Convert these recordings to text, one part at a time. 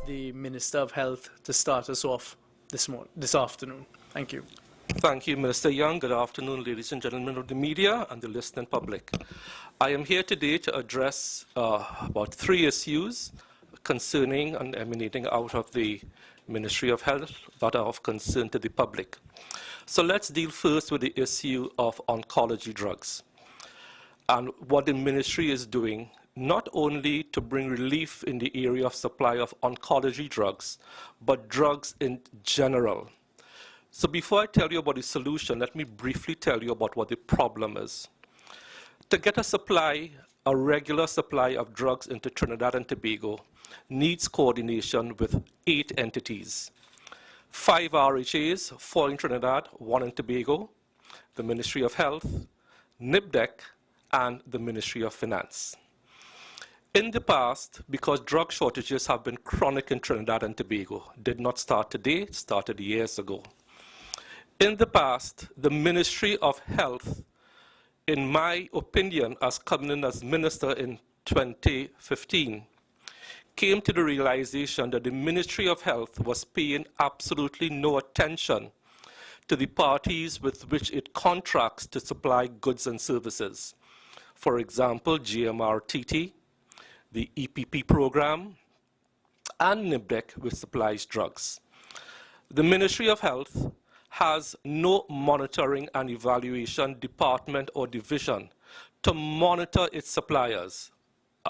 ask the Minister of Health to start us off this afternoon. Thank you. Thank you, Minister Young. Good afternoon, ladies and gentlemen of the media and the listening public. I am here today to address about 3 issues concerning and emanating out of the Ministry of Health that are of concern to the public. So let's deal first with the issue of oncology drugs and what the ministry is doing, not only to bring relief in the area of supply of oncology drugs, but drugs in general. So before I tell you about the solution, let me briefly tell you about what the problem is. To get a regular supply of drugs into Trinidad and Tobago needs coordination with 8 entities. 5 RHAs, 4 in Trinidad, 1 in Tobago, the Ministry of Health, NIBDEC, and the Ministry of Finance. In the past, because drug shortages have been chronic in Trinidad and Tobago, did not start today, it started years ago. In the past, the Ministry of Health, in my opinion, as coming in as minister in 2015, came to the realization that the Ministry of Health was paying absolutely no attention to the parties with which it contracts to supply goods and services. For example, GMRTT, the EPP program, and NIBDEC, which supplies drugs. The Ministry of Health has no monitoring and evaluation department or division to monitor its suppliers,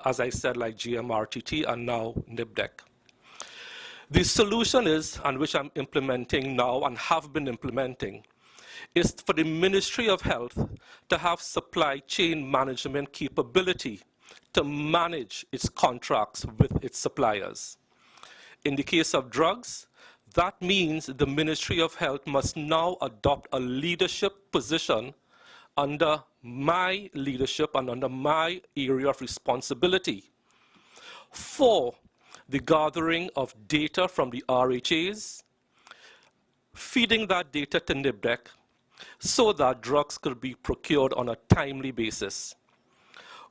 as I said, like GMRTT and now NIBDEC. The solution is, and which I'm implementing now and have been implementing, is for the Ministry of Health to have supply chain management capability to manage its contracts with its suppliers. In the case of drugs, that means the Ministry of Health must now adopt a leadership position under my leadership and under my area of responsibility for the gathering of data from the RHAs, feeding that data to NIBDEC so that drugs could be procured on a timely basis.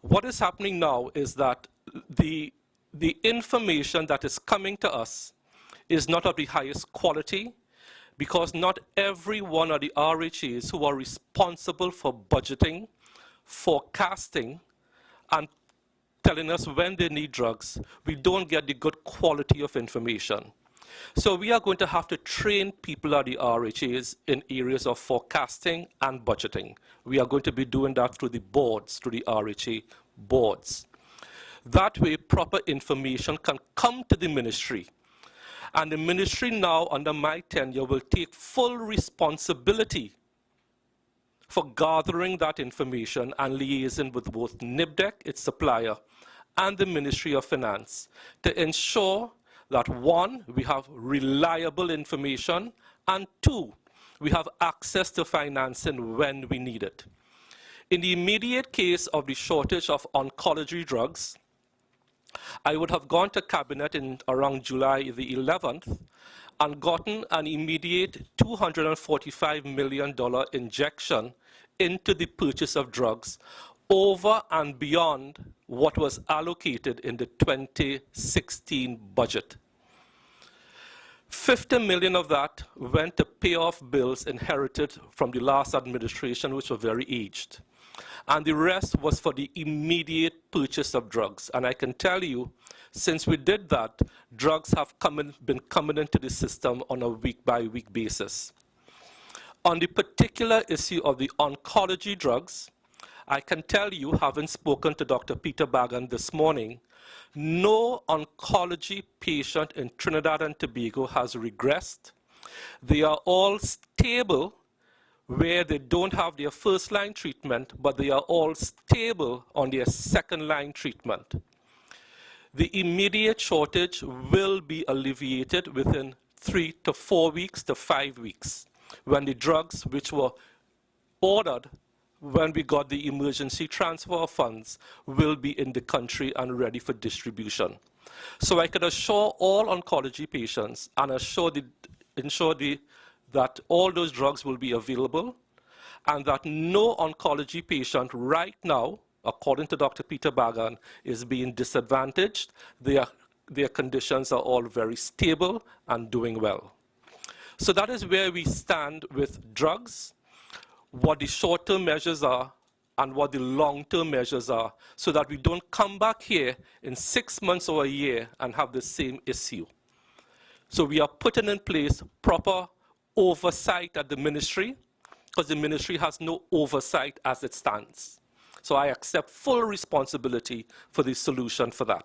What is happening now is that the information that is coming to us is not of the highest quality, because not every one of the RHAs who are responsible for budgeting, forecasting, and telling us when they need drugs, we don't get the good quality of information. So we are going to have to train people at the RHAs in areas of forecasting and budgeting. We are going to be doing that through the boards, through the RHA boards. That way, proper information can come to the ministry. And the ministry now, under my tenure, will take full responsibility for gathering that information and liaising with both NIBDEC, its supplier, and the Ministry of Finance to ensure that 1, we have reliable information, and 2, we have access to financing when we need it. In the immediate case of the shortage of oncology drugs, I would have gone to Cabinet in around July the 11th and gotten an immediate $245 million injection into the purchase of drugs over and beyond what was allocated in the 2016 budget. 50 million of that went to pay off bills inherited from the last administration, which were very aged. And the rest was for the immediate purchase of drugs. And I can tell you, since we did that, drugs have been coming into the system on a week-by-week basis. On the particular issue of the oncology drugs, I can tell you, having spoken to Dr. Peter Bagan this morning, no oncology patient in Trinidad and Tobago has regressed. They are all stable, where they don't have their first-line treatment, but they are all stable on their second-line treatment. The immediate shortage will be alleviated within 3 to 4 weeks to 5 weeks, when the drugs which were ordered when we got the emergency transfer of funds will be in the country and ready for distribution. So I can assure all oncology patients and ensure that all those drugs will be available, and that no oncology patient right now, according to Dr. Peter Bagan, is being disadvantaged. their conditions are all very stable and doing well. So that is where we stand with drugs, what the short-term measures are, and what the long-term measures are, so that we don't come back here in 6 months or a year and have the same issue. So we are putting in place proper oversight at the ministry, because the ministry has no oversight as it stands. So I accept full responsibility for the solution for that.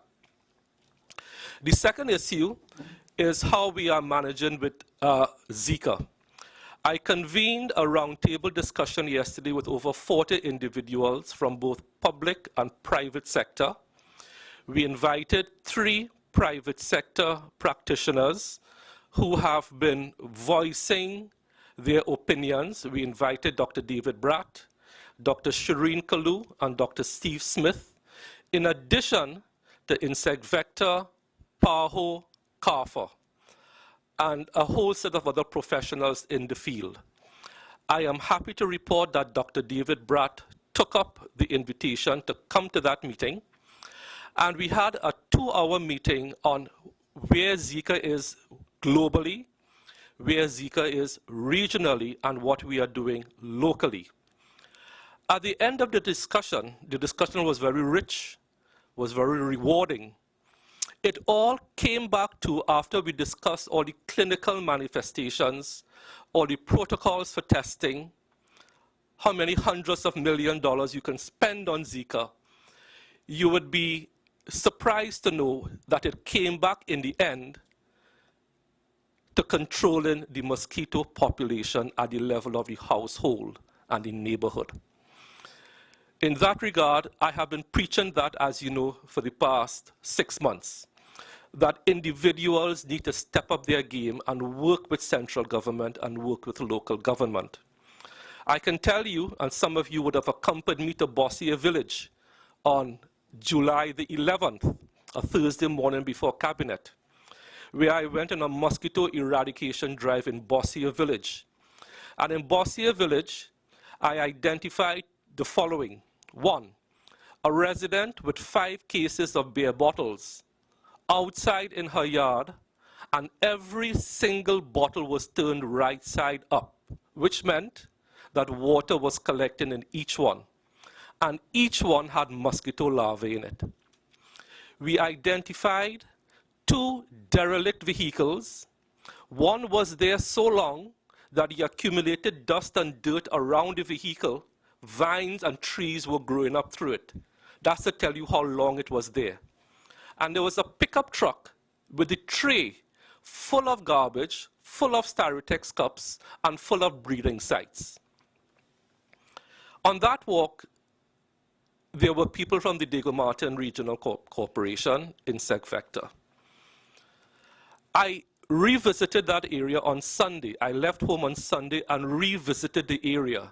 The second issue is how we are managing with Zika. I convened a roundtable discussion yesterday with over 40 individuals from both public and private sector. We invited 3 private sector practitioners who have been voicing their opinions. We invited Dr. David Bratt, Dr. Shireen Kalu, and Dr. Steve Smith, in addition to insect vector, Paho, Kafa, and a whole set of other professionals in the field. I am happy to report that Dr. David Bratt took up the invitation to come to that meeting, and we had a 2-hour meeting on where Zika is globally, where Zika is regionally, and what we are doing locally. At the end of the discussion was very rich, was very rewarding. It all came back to, after we discussed all the clinical manifestations, all the protocols for testing, how many hundreds of $millions you can spend on Zika, you would be surprised to know that it came back in the end to controlling the mosquito population at the level of the household and the neighborhood. In that regard, I have been preaching that, as you know, for the past 6 months, that individuals need to step up their game and work with central government and work with local government. I can tell you, and some of you would have accompanied me to Bossier Village on July the 11th, a Thursday morning before Cabinet, where I went on a mosquito eradication drive in Bossier Village. And in Bossier Village, I identified the following. 1, a resident with 5 cases of beer bottles outside in her yard, and every single bottle was turned right side up, which meant that water was collecting in each one, and each one had mosquito larvae in it. We identified 2 derelict vehicles. One was there so long that the accumulated dust and dirt around the vehicle, vines and trees were growing up through it. That's to tell you how long it was there. And there was a pickup truck with a tray full of garbage, full of Styrotex cups, and full of breeding sites. On that walk, there were people from the Diego Martin Regional Corporation, Insect Vector. I revisited that area on Sunday. I left home on Sunday and revisited the area.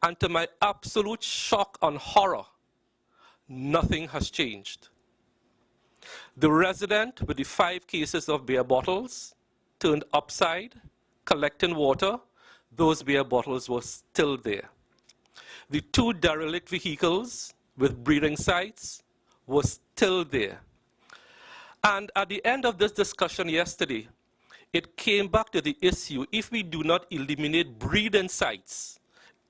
And to my absolute shock and horror, nothing has changed. The resident with the 5 cases of beer bottles turned upside, collecting water. Those beer bottles were still there. The 2 derelict vehicles with breeding sites were still there. And at the end of this discussion yesterday, it came back to the issue, if we do not eliminate breeding sites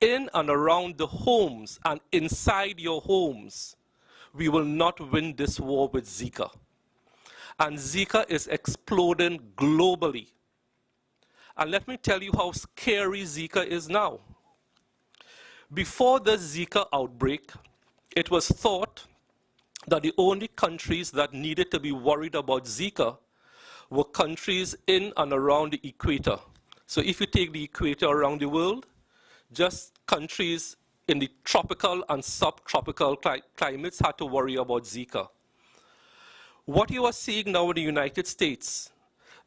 in and around the homes and inside your homes, we will not win this war with Zika. And Zika is exploding globally. And let me tell you how scary Zika is now. Before the Zika outbreak, it was thought that the only countries that needed to be worried about Zika were countries in and around the equator. So if you take the equator around the world, just countries in the tropical and subtropical climates had to worry about Zika. What you are seeing now in the United States,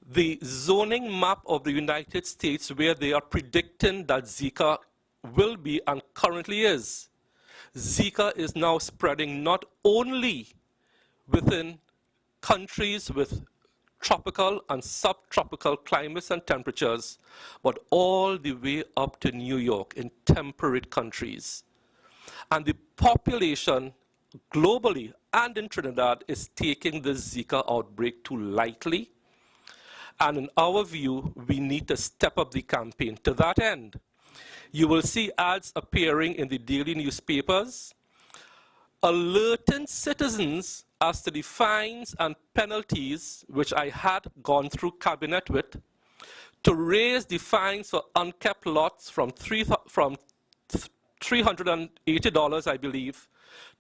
the zoning map of the United States, where they are predicting that Zika will be and currently is, Zika is now spreading not only within countries with tropical and subtropical climates and temperatures, but all the way up to New York in temperate countries. And the population globally and in Trinidad is taking the Zika outbreak too lightly. And in our view, we need to step up the campaign. To that end, you will see ads appearing in the daily newspapers alerting citizens as to the fines and penalties which I had gone through cabinet with to raise the fines for unkept lots from $380, I believe,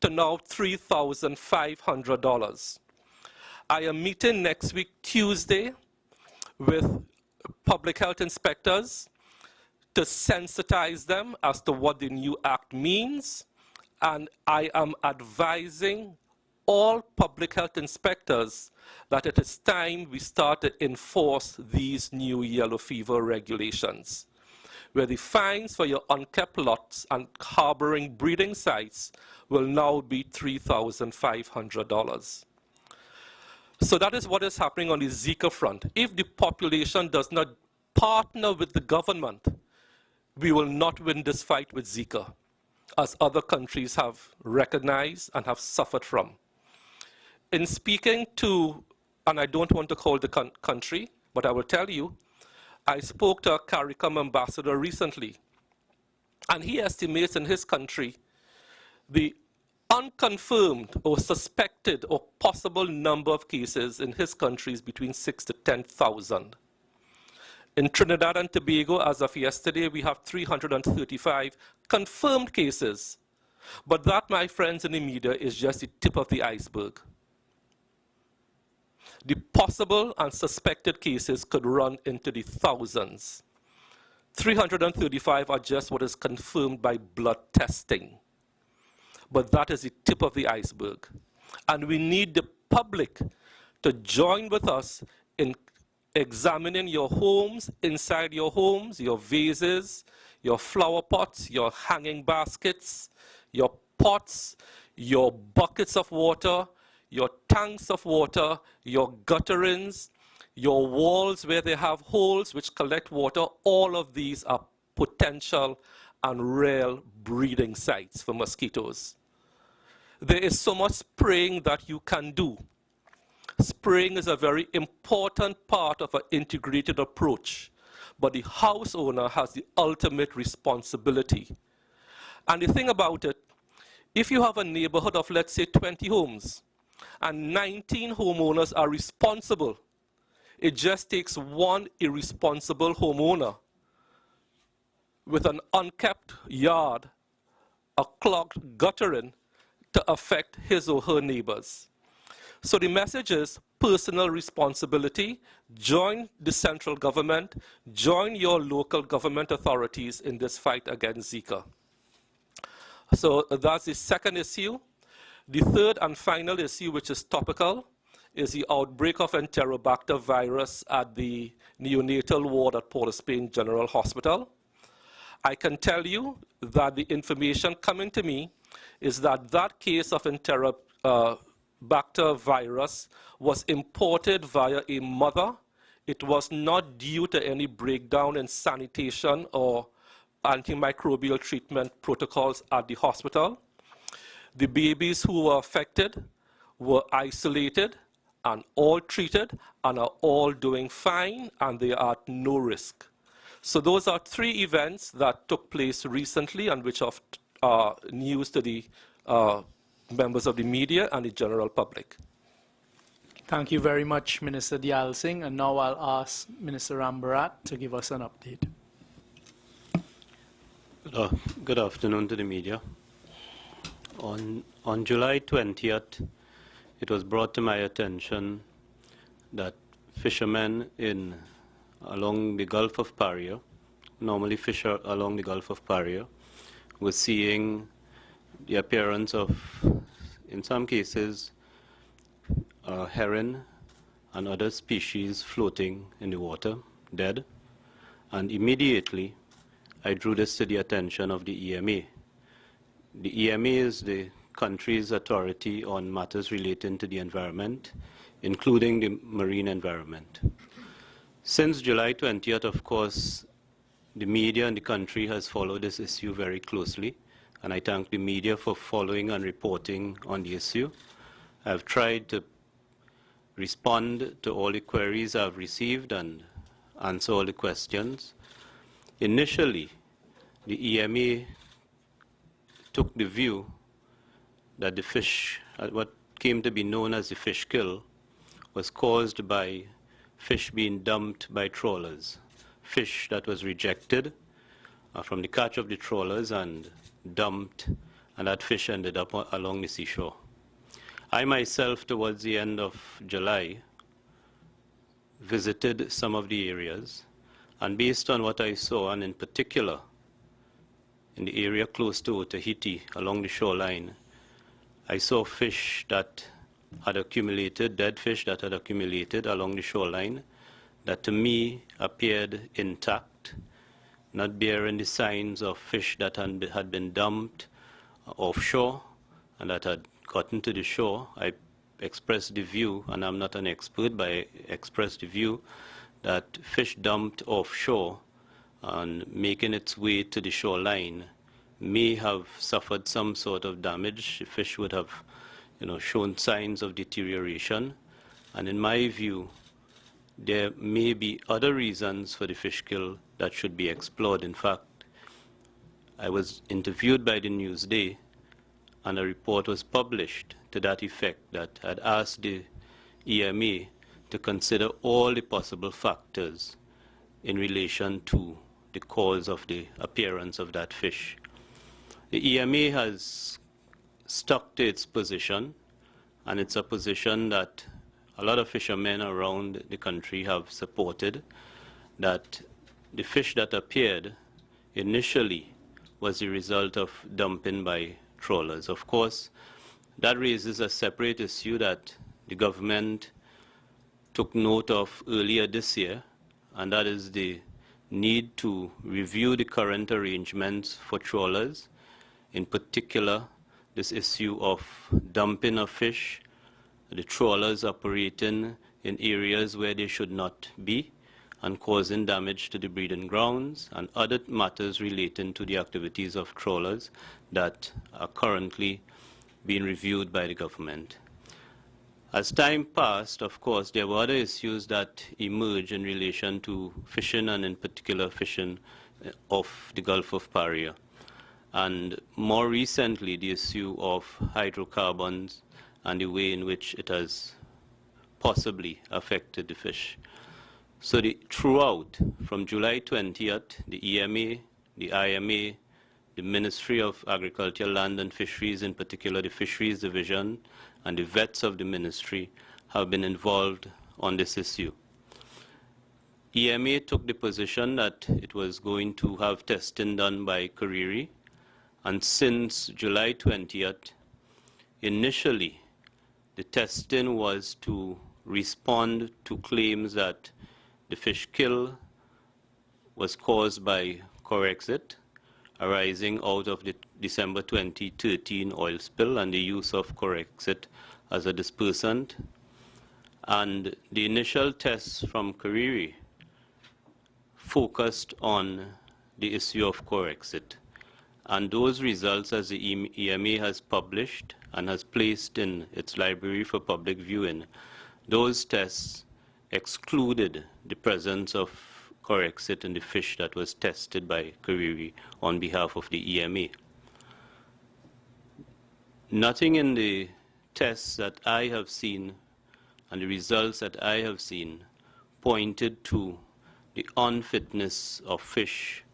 to now $3,500. I am meeting next week, Tuesday, with public health inspectors to sensitize them as to what the new act means. And I am advising all public health inspectors that it is time we start to enforce these new yellow fever regulations, where the fines for your unkept lots and harboring breeding sites will now be $3,500. So that is what is happening on the Zika front. If the population does not partner with the government, we will not win this fight with Zika, as other countries have recognized and have suffered from. In speaking to, and I don't want to call the country, but I will tell you, I spoke to a CARICOM ambassador recently, and he estimates in his country the unconfirmed or suspected or possible number of cases in his country is between 6,000 to 10,000. In Trinidad and Tobago, as of yesterday, we have 335 confirmed cases. But that, my friends in the media, is just the tip of the iceberg. The possible and suspected cases could run into the thousands. 335 are just what is confirmed by blood testing. But that is the tip of the iceberg. And we need the public to join with us in examining your homes, inside your homes, your vases, your flower pots, your hanging baskets, your pots, your buckets of water, your tanks of water, your gutterings, your walls where they have holes which collect water. All of these are potential and real breeding sites for mosquitoes. There is so much spraying that you can do. Spraying is a very important part of an integrated approach, but the house owner has the ultimate responsibility. And the thing about it, if you have a neighborhood of, let's say, 20 homes, and 19 homeowners are responsible, it just takes one irresponsible homeowner with an unkept yard, a clogged guttering, to affect his or her neighbors. So the message is personal responsibility. Join the central government, join your local government authorities in this fight against Zika. So that's the second issue. The third and final issue, which is topical, is the outbreak of Enterobacter virus at the neonatal ward at Port of Spain General Hospital. I can tell you that the information coming to me is that that case of Enterobacter virus was imported via a mother. It was not due to any breakdown in sanitation or antimicrobial treatment protocols at the hospital. The babies who were affected were isolated and all treated and are all doing fine, and they are at no risk. So those are three events that took place recently and which are news to the members of the media and the general public. Thank you very much, Minister Deyalsingh. And now I'll ask Minister Rambharat to give us an update. Good afternoon to the media. On July 20th, it was brought to my attention that fishermen along the Gulf of Paria, normally fish along the Gulf of Paria, were seeing the appearance of, in some cases, herring and other species floating in the water, dead. And immediately, I drew this to the attention of the EMA. The EMA is the country's authority on matters relating to the environment, including the marine environment. Since July 20th, of course, the media in the country has followed this issue very closely, and I thank the media for following and reporting on the issue. I've tried to respond to all the queries I've received and answer all the questions. Initially, the EMA took the view that the fish, what came to be known as the fish kill, was caused by fish being dumped by trawlers, fish that was rejected from the catch of the trawlers and dumped, and that fish ended up along the seashore. I myself, towards the end of July, visited some of the areas, and based on what I saw, and in particular in the area close to Tahiti along the shoreline, I saw fish that had accumulated, dead fish that had accumulated along the shoreline, that to me appeared intact, not bearing the signs of fish that had been dumped offshore and that had gotten to the shore. I expressed the view, and I'm not an expert, but I expressed the view that fish dumped offshore and making its way to the shoreline may have suffered some sort of damage. The fish would have, shown signs of deterioration. And in my view, there may be other reasons for the fish kill that should be explored. In fact, I was interviewed by the Newsday, and a report was published to that effect that had asked the EMA to consider all the possible factors in relation to the cause of the appearance of that fish. The EMA has stuck to its position, and it's a position that a lot of fishermen around the country have supported, that the fish that appeared initially was the result of dumping by trawlers. Of course, that raises a separate issue that the government took note of earlier this year, and that is the need to review the current arrangements for trawlers, in particular this issue of dumping of fish, the trawlers operating in areas where they should not be and causing damage to the breeding grounds, and other matters relating to the activities of trawlers that are currently being reviewed by the government. As time passed, of course, there were other issues that emerged in relation to fishing, and in particular fishing off the Gulf of Paria. And more recently, the issue of hydrocarbons and the way in which it has possibly affected the fish. So throughout, from July 20th, the EMA, the IMA, the Ministry of Agriculture, Land and Fisheries, in particular the Fisheries Division, and the vets of the ministry have been involved on this issue. EMA took the position that it was going to have testing done by Kariri, and since July 20th, initially the testing was to respond to claims that the fish kill was caused by Corexit, arising out of the December 2013 oil spill and the use of Corexit as a dispersant. And the initial tests from Kariri focused on the issue of Corexit. And those results, as the EMA has published and has placed in its library for public viewing, those tests excluded the presence of Corexit in the fish that was tested by Kariri on behalf of the EMA. Nothing in the tests that I have seen and the results that I have seen pointed to the unfitness of fish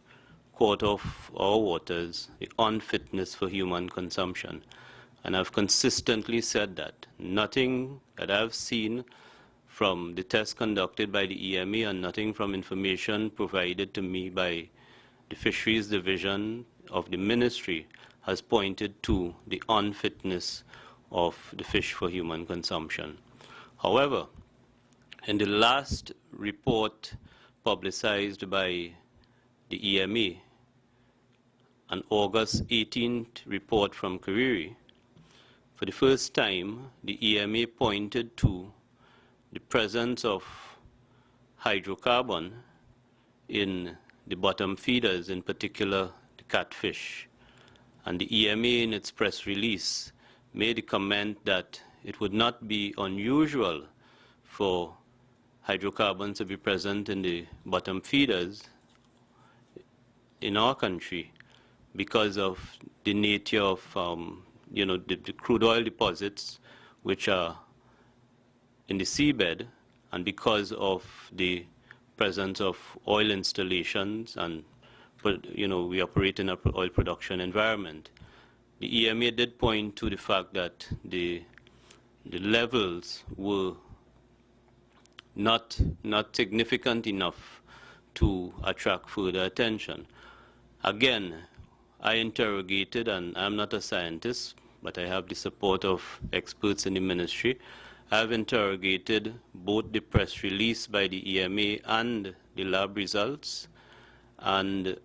caught off our waters, the unfitness for human consumption. And I've consistently said that. Nothing that I've seen from the tests conducted by the EMA and nothing from information provided to me by the Fisheries Division of the Ministry has pointed to the unfitness of the fish for human consumption. However, in the last report publicized by the EMA, an August 18th report from Kariri, for the first time, the EMA pointed to the presence of hydrocarbon in the bottom feeders, in particular the catfish. And the EMA in its press release made the comment that it would not be unusual for hydrocarbons to be present in the bottom feeders in our country because of the nature of the crude oil deposits which are in the seabed, and because of the presence of oil installations, and we operate in an oil production environment. The EMA did point to the fact that the levels were not significant enough to attract further attention. Again, I interrogated, and I'm not a scientist, but I have the support of experts in the ministry. I've interrogated both the press release by the EMA and the lab results, and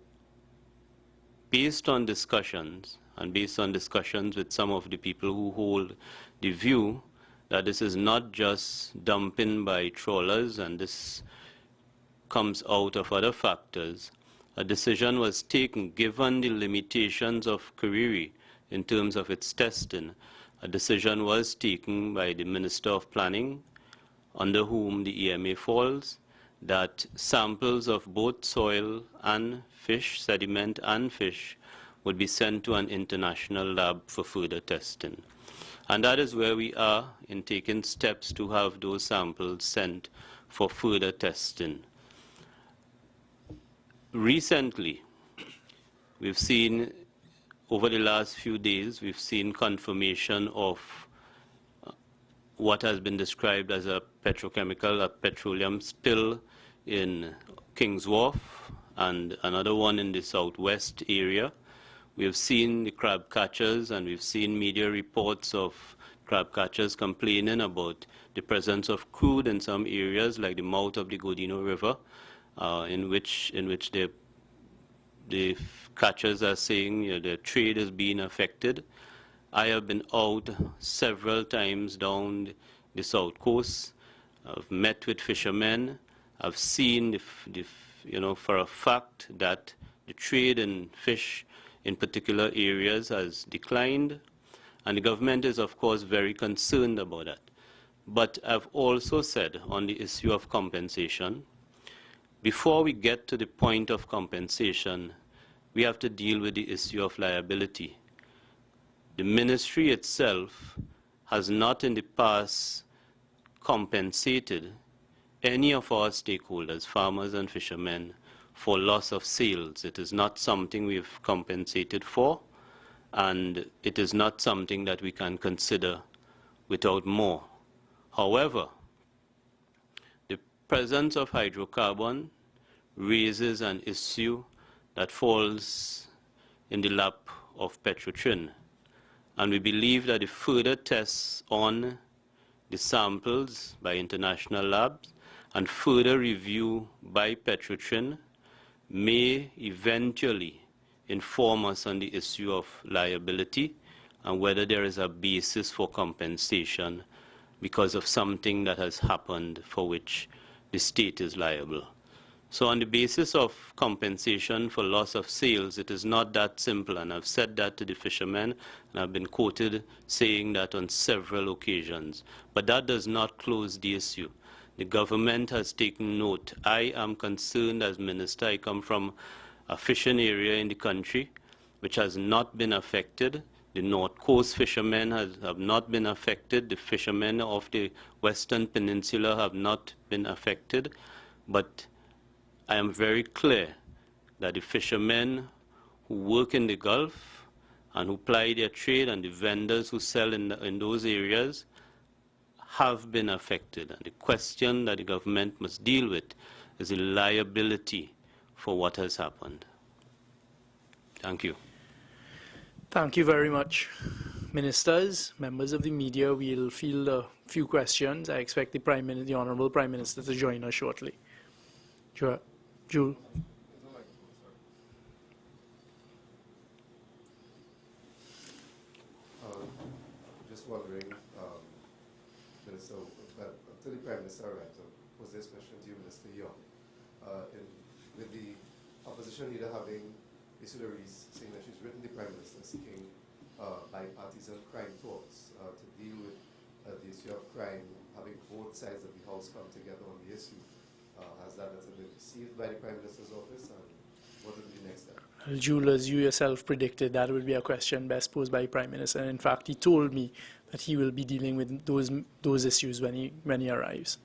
based on discussions with some of the people who hold the view that this is not just dumping by trawlers and this comes out of other factors, a decision was taken, given the limitations of Kariri in terms of its testing. A decision was taken by the Minister of Planning, under whom the EMA falls, that samples of both soil and fish, sediment and fish, would be sent to an international lab for further testing. And that is where we are in taking steps to have those samples sent for further testing. Recently, we've seen, over the last few days, we've seen confirmation of what has been described as a petroleum spill in King's Wharf and another one in the southwest area. We have seen the crab catchers, and we've seen media reports of crab catchers complaining about the presence of crude in some areas, like the mouth of the Godino River, in which the catchers are saying their trade is being affected. I have been out several times down the south coast. I've met with fishermen. I've seen, for a fact that the trade in fish in particular areas has declined, and the government is, of course, very concerned about that. But I've also said on the issue of compensation, before we get to the point of compensation, we have to deal with the issue of liability. The ministry itself has not in the past compensated any of our stakeholders, farmers and fishermen, for loss of sales. It is not something we've compensated for, and it is not something that we can consider without more. However, the presence of hydrocarbon raises an issue that falls in the lap of Petrotrin, and we believe that the further tests on the samples by international labs and further review by Petrotrin may eventually inform us on the issue of liability and whether there is a basis for compensation because of something that has happened for which the state is liable. So on the basis of compensation for loss of sales, it is not that simple, and I've said that to the fishermen, and I've been quoted saying that on several occasions. But that does not close the issue. The government has taken note. I am concerned as minister. I come from a fishing area in the country which has not been affected. The North Coast fishermen have not been affected. The fishermen of the Western Peninsula have not been affected. But I am very clear that the fishermen who work in the Gulf and who ply their trade, and the vendors who sell in those areas, have been affected. And the question that the government must deal with is the liability for what has happened. Thank you. Thank you very much, ministers, members of the media. We'll field a few questions. I expect the Honourable Prime Minister to join us shortly. Sure. Jules. Just wondering, Minister, to the Prime Minister, right, to pose this question to you, Minister Young. With the opposition leader having Fisheries, saying that she's written the Prime Minister seeking bipartisan crime talks to deal with the issue of crime, having both sides of the House come together on the issue. Has that letter been received by the Prime Minister's office, and what would be the next step? Well, Jules, you yourself predicted that would be a question best posed by the Prime Minister. And in fact, he told me that he will be dealing with those issues when he arrives.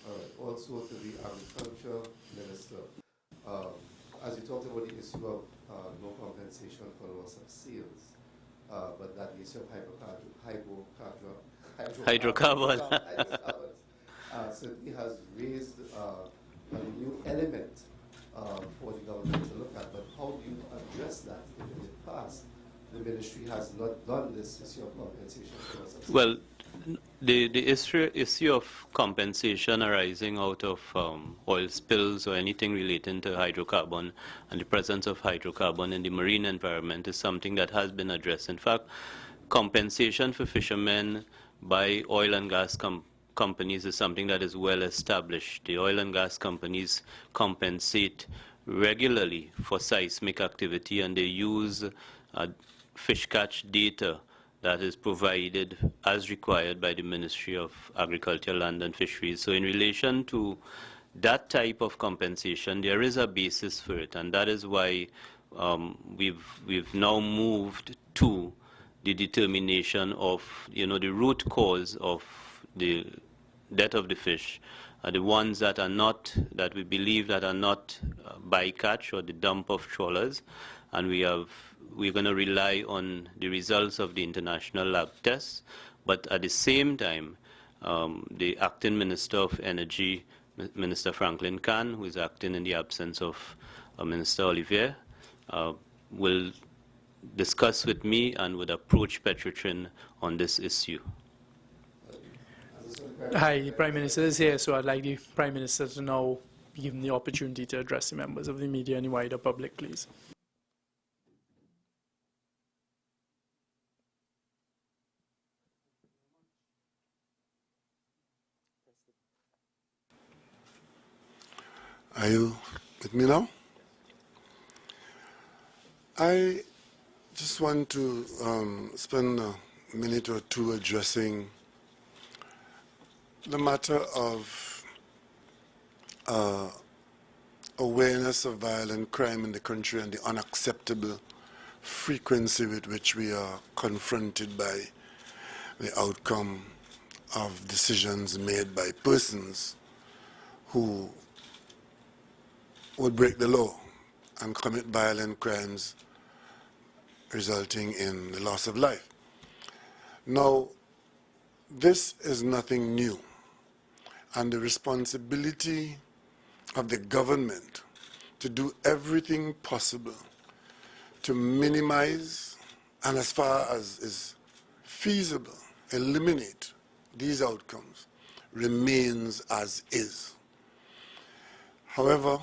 All right. Also to the Agriculture Minister, as you talked about the issue of no compensation for loss of sales, but that the issue of Hydrocarbon. certainly has raised a new element for the government to look at. But how do you address that if in the past the ministry has not done this issue of compensation for loss of sales? Well, the issue of compensation arising out of oil spills or anything relating to hydrocarbon and the presence of hydrocarbon in the marine environment is something that has been addressed. In fact, compensation for fishermen by oil and gas companies is something that is well established. The oil and gas companies compensate regularly for seismic activity, and they use fish catch data that is provided as required by the Ministry of Agriculture, Land and Fisheries. So in relation to that type of compensation, there is a basis for it, and that is why we've now moved to the determination of the root cause of the death of the fish, the ones that are not, that we believe that are not bycatch or the dump of trawlers, and we're going to rely on the results of the international lab tests. But at the same time, the acting Minister of Energy, Minister Franklin Khan, who is acting in the absence of Minister Olivier, will discuss with me and would approach Petrotrin on this issue. Hi, the Prime Minister is here, so I'd like the Prime Minister to now be given the opportunity to address the members of the media and the wider public, please. Are you with me now? I just want to spend a minute or two addressing the matter of awareness of violent crime in the country and the unacceptable frequency with which we are confronted by the outcome of decisions made by persons who would break the law and commit violent crimes resulting in the loss of life. Now, this is nothing new, and the responsibility of the government to do everything possible to minimize and, as far as is feasible, eliminate these outcomes remains as is. However,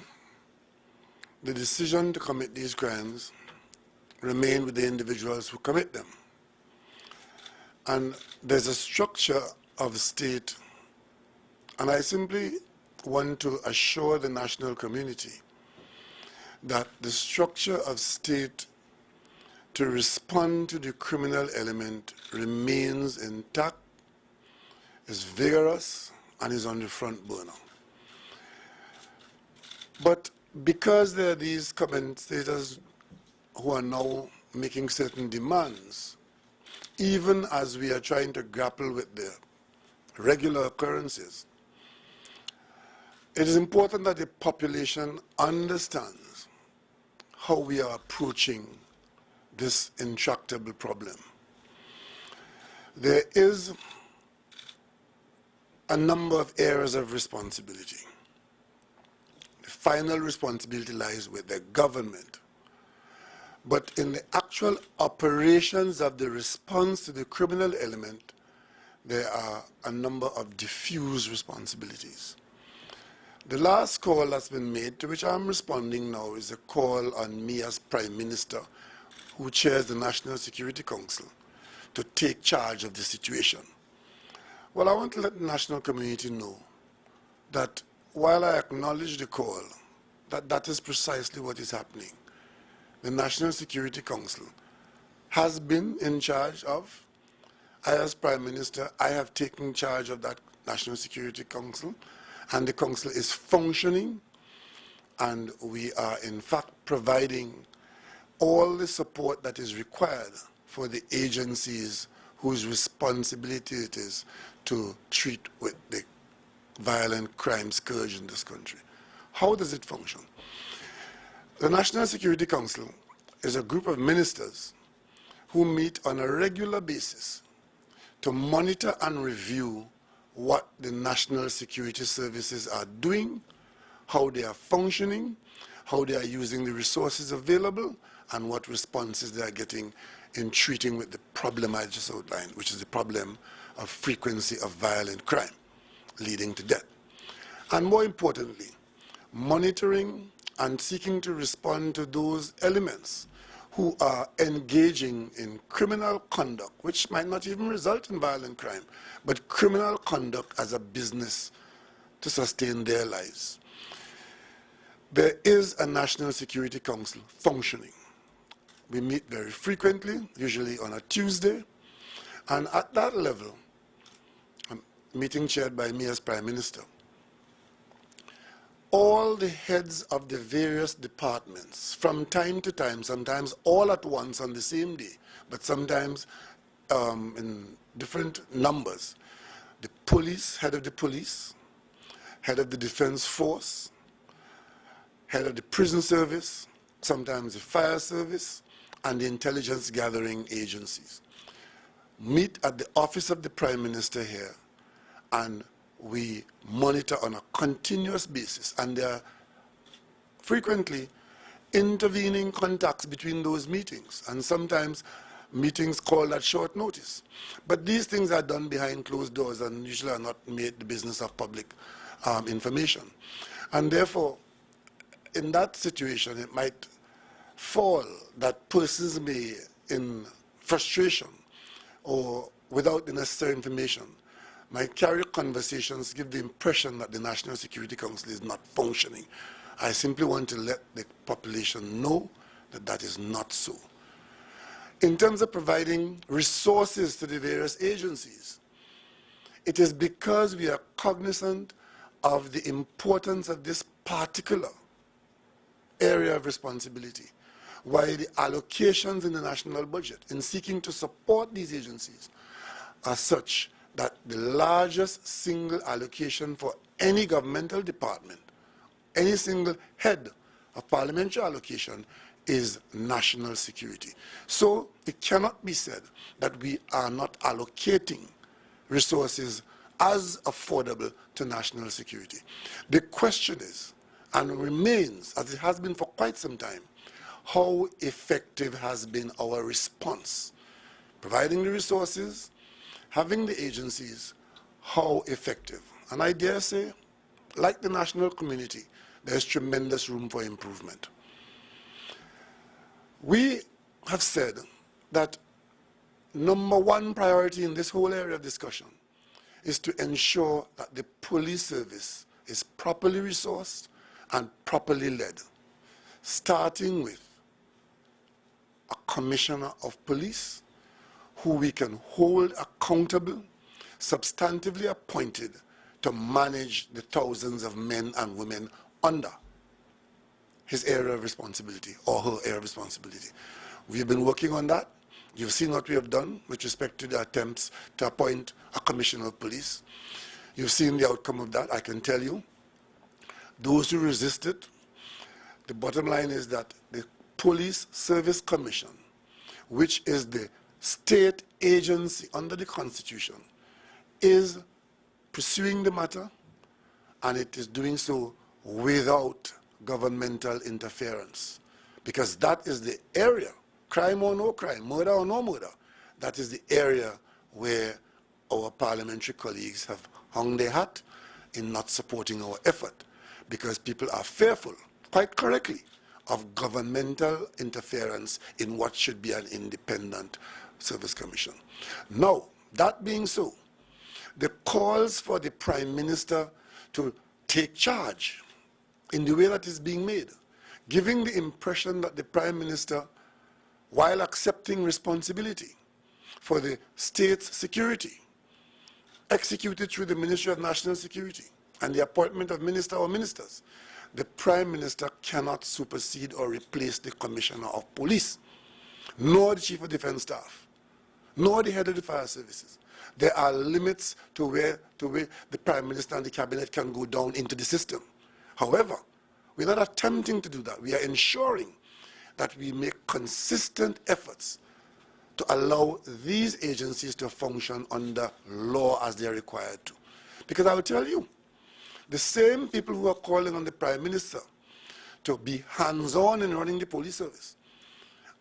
the decision to commit these crimes remain with the individuals who commit them. And there's a structure of state, and I simply want to assure the national community that the structure of state to respond to the criminal element remains intact, is vigorous, and is on the front burner. But because there are these commentators who are now making certain demands, even as we are trying to grapple with the regular occurrences, it is important that the population understands how we are approaching this intractable problem. There is a number of areas of responsibility. The final responsibility lies with the government. But in the actual operations of the response to the criminal element, there are a number of diffuse responsibilities. The last call that's been made, to which I'm responding now, is a call on me as Prime Minister, who chairs the National Security Council, to take charge of the situation. Well, I want to let the national community know that while I acknowledge the call, that is precisely what is happening. the National Security Council has been in charge of. I, as Prime Minister, I have taken charge of that National Security Council, and the council is functioning, and we are in fact providing all the support that is required for the agencies whose responsibility it is to treat with the violent crime scourge in this country. How does it function? The National Security Council is a group of ministers who meet on a regular basis to monitor and review what the national security services are doing, how they are functioning, how they are using the resources available, and what responses they are getting in treating with the problem I just outlined, which is the problem of frequency of violent crime leading to death. And more importantly, monitoring and seeking to respond to those elements who are engaging in criminal conduct, which might not even result in violent crime, but criminal conduct as a business to sustain their lives. There is a National Security Council functioning. We meet very frequently, usually on a Tuesday, and at that level, a meeting chaired by me as Prime Minister, all the heads of the various departments, from time to time, sometimes all at once on the same day, but sometimes in different numbers, the police, head of the police, head of the defense force, head of the prison service, sometimes the fire service, and the intelligence gathering agencies meet at the office of the Prime Minister here, and we monitor on a continuous basis, and there are frequently intervening contacts between those meetings, and sometimes meetings called at short notice. But these things are done behind closed doors and usually are not made the business of public information. And therefore, in that situation, it might fall that persons may, in frustration or without the necessary information, might carry conversations, give the impression that the National Security Council is not functioning. I simply want to let the population know that that is not so. In terms of providing resources to the various agencies, it is because we are cognizant of the importance of this particular area of responsibility, why the allocations in the national budget in seeking to support these agencies are such that the largest single allocation for any governmental department, any single head of parliamentary allocation, is national security. So it cannot be said that we are not allocating resources as affordable to national security. The question is, and remains, as it has been for quite some time, how effective has been our response? Providing the resources, having the agencies, how effective? And I dare say, like the national community, there's tremendous room for improvement. We have said that number one priority in this whole area of discussion is to ensure that the police service is properly resourced and properly led, starting with a commissioner of police who we can hold accountable, substantively appointed to manage the thousands of men and women under his area of responsibility or her area of responsibility. We've been working on that. You've seen what we have done with respect to the attempts to appoint a commissioner of police. You've seen the outcome of that, I can tell you. Those who resisted, the bottom line is that the Police Service Commission, which is the state agency under the Constitution, is pursuing the matter, and it is doing so without governmental interference, because that is the area, crime or no crime, murder or no murder, that is the area where our parliamentary colleagues have hung their hat in not supporting our effort, because people are fearful, quite correctly, of governmental interference in what should be an independent service commission. Now, that being so, the calls for the Prime Minister to take charge in the way that is being made giving the impression that the Prime Minister, while accepting responsibility for the state's security, executed through the Ministry of National Security and the appointment of minister or ministers, the Prime Minister cannot supersede or replace the Commissioner of Police, nor the Chief of Defence Staff, nor the head of the fire services. There are limits to where the Prime Minister and the Cabinet can go down into the system. However, we're not attempting to do that. We are ensuring that we make consistent efforts to allow these agencies to function under law as they are required to. Because I will tell you, the same people who are calling on the Prime Minister to be hands-on in running the police service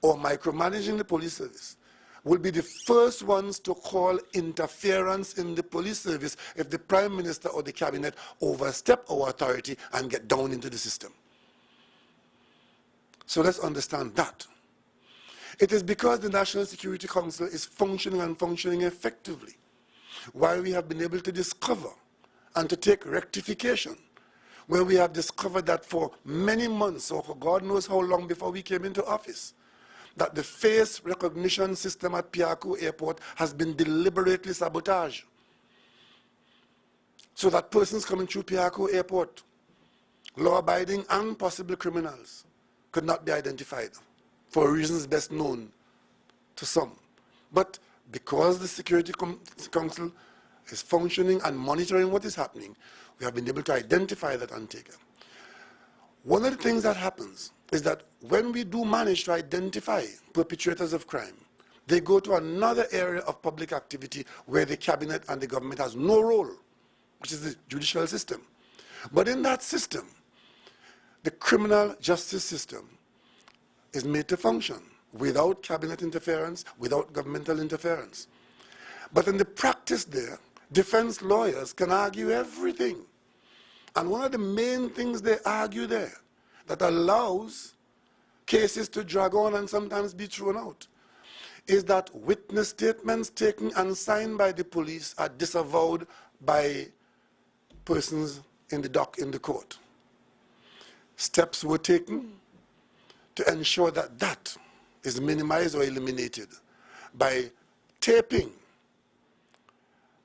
or micromanaging the police service will be the first ones to call interference in the police service if the Prime Minister or the Cabinet overstep our authority and get down into the system. So let's understand that. It is because the National Security Council is functioning and functioning effectively, while we have been able to discover and to take rectification, where we have discovered that for many months, or for God knows how long before we came into office, that the face recognition system at Piaco Airport has been deliberately sabotaged. So that persons coming through Piaco Airport, law-abiding and possible criminals, could not be identified for reasons best known to some. But because the Security Council is functioning and monitoring what is happening, we have been able to identify that and take it. One of the things that happens is that when we do manage to identify perpetrators of crime, they go to another area of public activity where the Cabinet and the government has no role, which is the judicial system. But in that system, the criminal justice system is made to function without Cabinet interference, without governmental interference. But in the practice there, defense lawyers can argue everything. And one of the main things they argue there that allows cases to drag on and sometimes be thrown out is that witness statements taken and signed by the police are disavowed by persons in the dock in the court. Steps were taken to ensure that that is minimized or eliminated by taping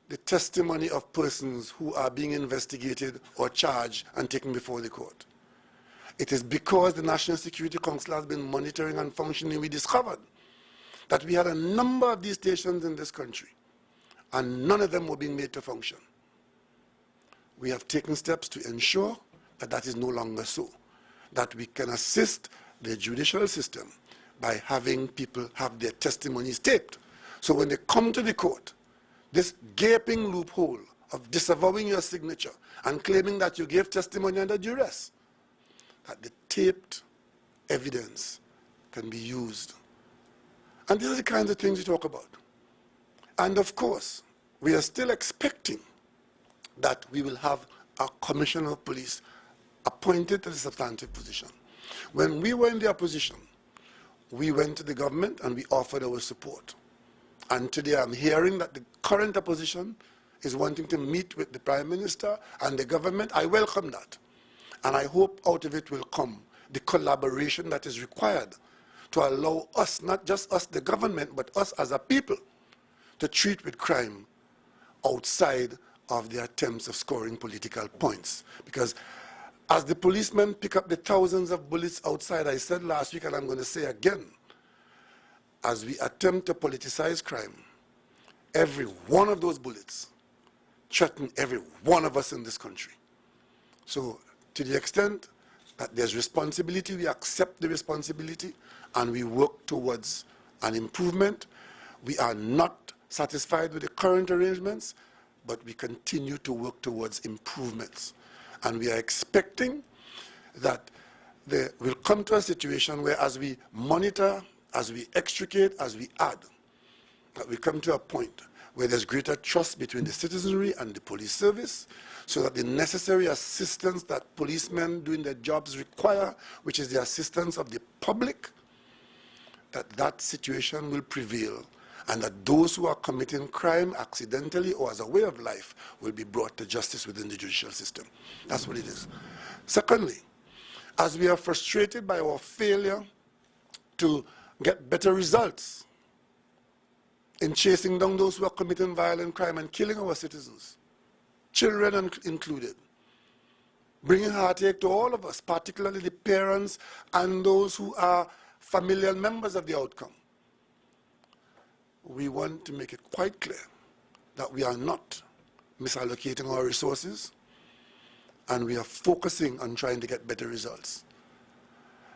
the testimony of persons who are being investigated or charged and taken before the court. It is because the National Security Council has been monitoring and functioning, we discovered that we had a number of these stations in this country, and none of them were being made to function. We have taken steps to ensure that that is no longer so, that we can assist the judicial system by having people have their testimonies taped. So when they come to the court, this gaping loophole of disavowing your signature and claiming that you gave testimony under duress, that the taped evidence can be used. And these are the kinds of things we talk about. And of course, we are still expecting that we will have a commissioner of police appointed to the substantive position. When we were in the opposition, we went to the government and we offered our support. And today I'm hearing that the current opposition is wanting to meet with the Prime Minister and the government. I welcome that. And I hope out of it will come the collaboration that is required to allow us, not just us, the government, but us as a people, to treat with crime outside of the attempts of scoring political points. Because as the policemen pick up the thousands of bullets outside, I said last week and I'm going to say again, as we attempt to politicize crime, every one of those bullets threaten every one of us in this country. So to the extent that there's responsibility, we accept the responsibility and we work towards an improvement. We are not satisfied with the current arrangements, but we continue to work towards improvements. And we are expecting that we'll come to a situation where as we monitor, as we extricate, as we add, that we come to a point where there's greater trust between the citizenry and the police service, so that the necessary assistance that policemen doing their jobs require, which is the assistance of the public, that situation will prevail, and that those who are committing crime accidentally or as a way of life will be brought to justice within the judicial system. That's what it is. Secondly, as we are frustrated by our failure to get better results in chasing down those who are committing violent crime and killing our citizens, children included, bringing heartache to all of us, particularly the parents and those who are familial members of the outcome. We want to make it quite clear that we are not misallocating our resources, and we are focusing on trying to get better results.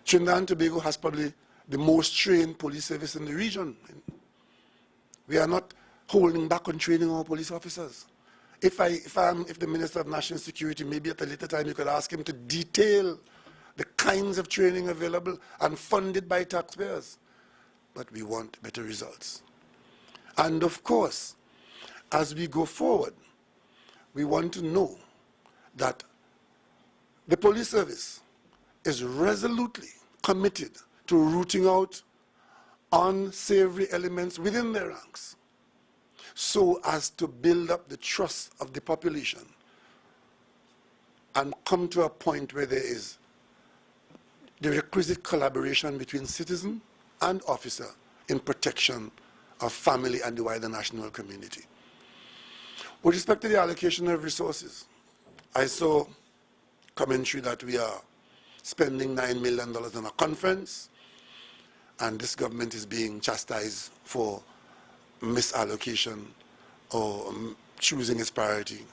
Trinidad and Tobago has probably the most trained police service in the region. We are not holding back on training our police officers. If the Minister of National Security, maybe at a later time you could ask him to detail the kinds of training available and funded by taxpayers. But we want better results. And of course, as we go forward, we want to know that the police service is resolutely committed to rooting out unsavory elements within their ranks, so as to build up the trust of the population and come to a point where there is the requisite collaboration between citizen and officer in protection of family and the wider national community. With respect to the allocation of resources, I saw commentary that we are spending $9 million on a conference, and this government is being chastised for misallocation or choosing its priority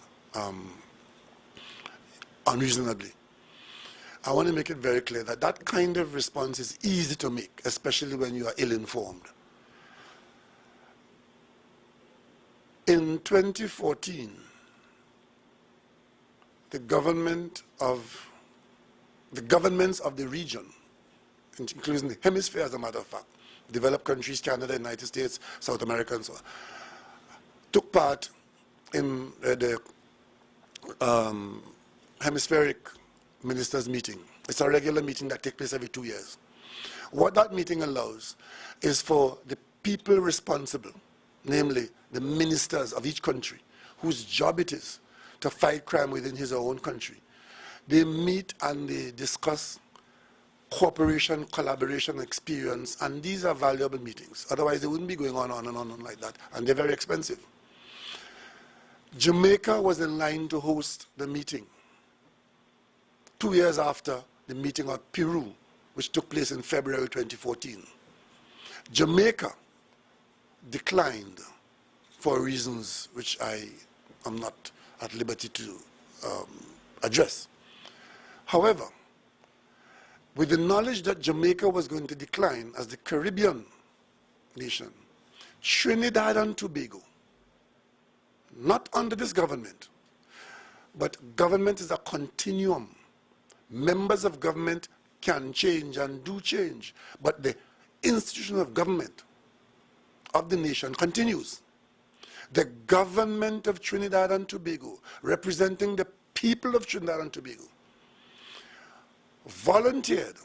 unreasonably. I want to make it very clear that that kind of response is easy to make, especially when you are ill-informed. In 2014, the governments of the region, including the hemisphere as a matter of fact, developed countries, Canada, United States, South America, and so on, took part in the hemispheric ministers' meeting. It's a regular meeting that takes place every 2 years. What that meeting allows is for the people responsible, namely the ministers of each country, whose job it is to fight crime within his or her own country. They meet and they discuss cooperation, collaboration, experience, and these are valuable meetings. Otherwise, they wouldn't be going on and on like that, and they're very expensive. Jamaica was in line to host the meeting 2 years after the meeting of Peru, which took place in February 2014. Jamaica declined for reasons which I am not at liberty to address. However, with the knowledge that Jamaica was going to decline as the Caribbean nation, Trinidad and Tobago, not under this government, but government is a continuum. Members of government can change and do change, but the institution of government of the nation continues. The government of Trinidad and Tobago, representing the people of Trinidad and Tobago, volunteered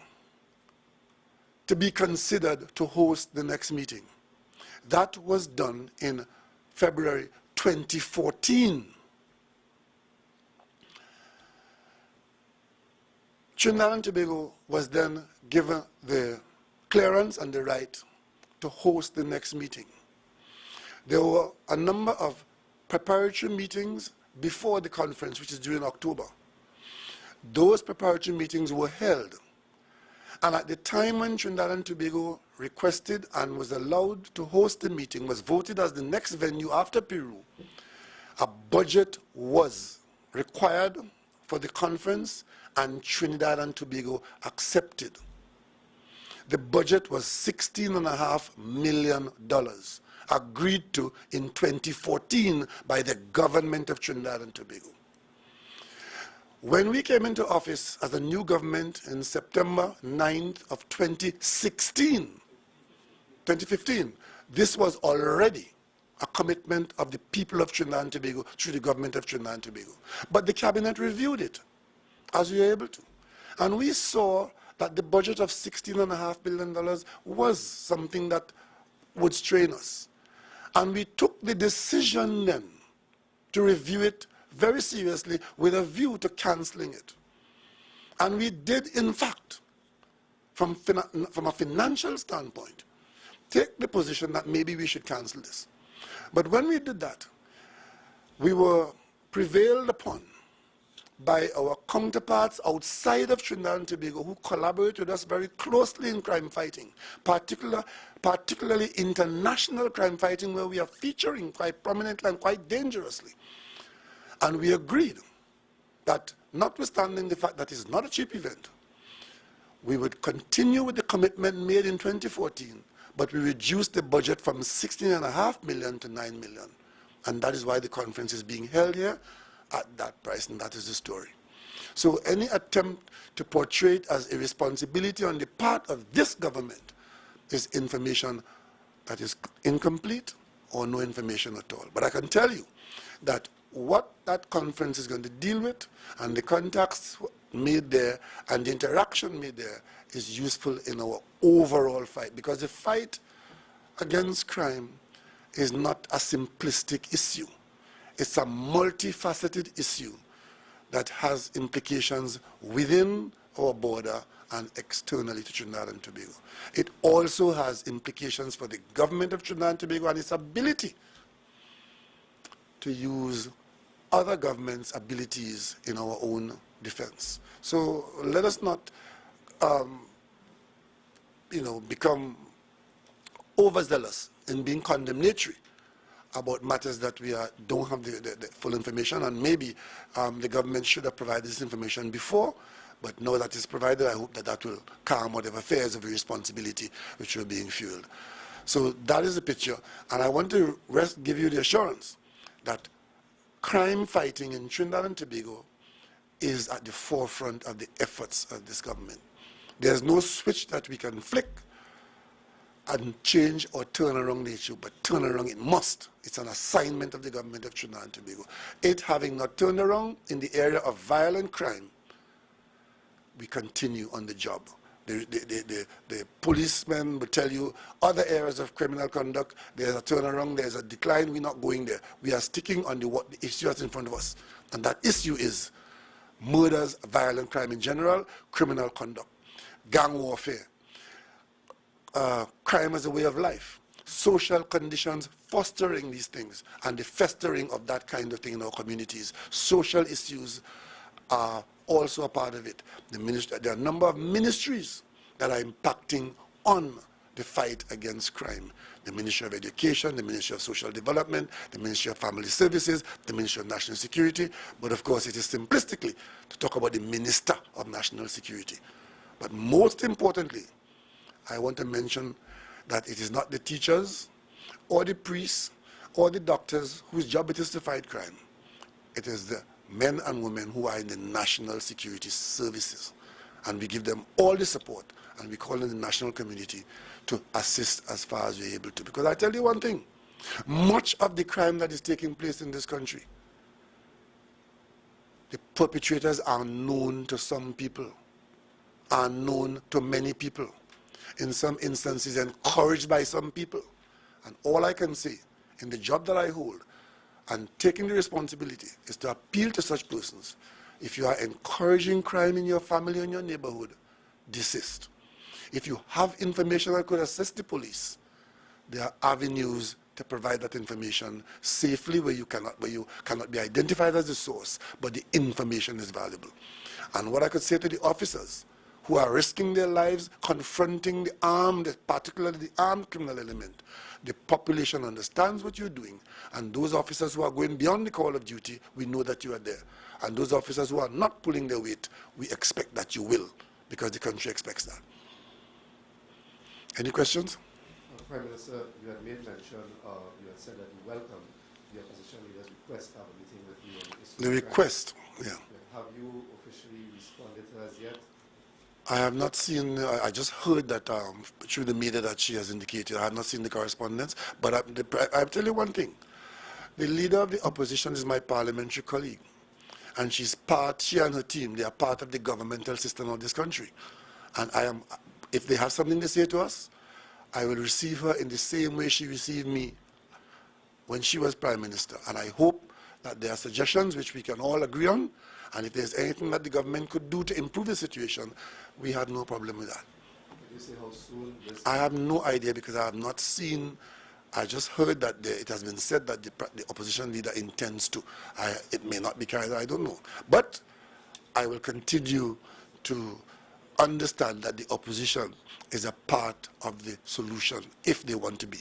to be considered to host the next meeting. That was done in February 2014. Trinidad and Tobago was then given the clearance and the right to host the next meeting. There were a number of preparatory meetings before the conference, which is during October. Those preparatory meetings were held. And at the time when Trinidad and Tobago requested and was allowed to host the meeting, was voted as the next venue after Peru, a budget was required for the conference, and Trinidad and Tobago accepted. The budget was $16.5 million, agreed to in 2014 by the government of Trinidad and Tobago. When we came into office as a new government in September 9th of 2015, this was already a commitment of the people of Trinidad and Tobago through the government of Trinidad and Tobago. But the cabinet reviewed it, as we were able to. And we saw that the budget of $16.5 billion was something that would strain us. And we took the decision then to review it very seriously with a view to cancelling it. And we did, in fact, from a financial standpoint, take the position that maybe we should cancel this. But when we did that, we were prevailed upon by our counterparts outside of Trinidad and Tobago who collaborate with us very closely in crime fighting, particularly international crime fighting, where we are featuring quite prominently and quite dangerously. And we agreed that, notwithstanding the fact that it's not a cheap event, we would continue with the commitment made in 2014, but we reduced the budget from 16.5 million to 9 million. And that is why the conference is being held here at that price, and that is the story. So any attempt to portray it as irresponsibility on the part of this government is information that is incomplete or no information at all. But I can tell you that what that conference is going to deal with and the contacts made there and the interaction made there is useful in our overall fight, because the fight against crime is not a simplistic issue. It's a multifaceted issue that has implications within our border and externally to Trinidad and Tobago. It also has implications for the government of Trinidad and Tobago and its ability to use other governments' abilities in our own defense. So let us not become overzealous in being condemnatory about matters that we don't have the full information, and maybe the government should have provided this information before, but now that it's provided, I hope that that will calm whatever fears of irresponsibility which are being fueled. So that is the picture, and I want to give you the assurance that crime fighting in Trinidad and Tobago is at the forefront of the efforts of this government. There's no switch that we can flick and change or turn around the issue, but turn around it must. It's an assignment of the government of Trinidad and Tobago. It having not turned around in the area of violent crime, we continue on the job. The policemen will tell you other areas of criminal conduct, there's a turnaround, there's a decline, we're not going there. We are sticking on the issue that's in front of us. And that issue is murders, violent crime in general, criminal conduct, gang warfare, crime as a way of life, social conditions fostering these things, and the festering of that kind of thing in our communities. Social issues are also a part of it. There are a number of ministries that are impacting on the fight against crime. The Ministry of Education, the Ministry of Social Development, the Ministry of Family Services, the Ministry of National Security, but of course it is simplistically to talk about the Minister of National Security. But most importantly, I want to mention that it is not the teachers or the priests or the doctors whose job it is to fight crime. It is the men and women who are in the national security services. And we give them all the support, and we call on the national community to assist as far as we're able to. Because I tell you one thing, much of the crime that is taking place in this country, the perpetrators are known to some people, are known to many people, in some instances encouraged by some people. And all I can say in the job that I hold and taking the responsibility is to appeal to such persons. If you are encouraging crime in your family or in your neighborhood, desist. If you have information that could assist the police, there are avenues to provide that information safely where you cannot be identified as the source, but the information is valuable. And what I could say to the officers who are risking their lives confronting the armed, particularly the armed criminal element, the population understands what you're doing, and those officers who are going beyond the call of duty, we know that you are there. And those officers who are not pulling their weight, we expect that you will, because the country expects that. Any questions? Prime Minister, you had made mention, you had said that you welcome the opposition leader's request to have a meeting with you on this. The request, yeah. Have you officially responded to her as yet? I have not seen, I just heard that through the media that she has indicated. I have not seen the correspondence, but I'll tell you one thing. The leader of the opposition is my parliamentary colleague, and she and her team, they are part of the governmental system of this country. And if they have something to say to us, I will receive her in the same way she received me when she was Prime Minister. And I hope that there are suggestions which we can all agree on, And if there's anything that the government could do to improve the situation, we have no problem with that. Could you say how soon this... I have no idea because I have not seen. I just heard that it has been said that the opposition leader intends to. It may not be carried out, I don't know. But I will continue to understand that the opposition is a part of the solution if they want to be.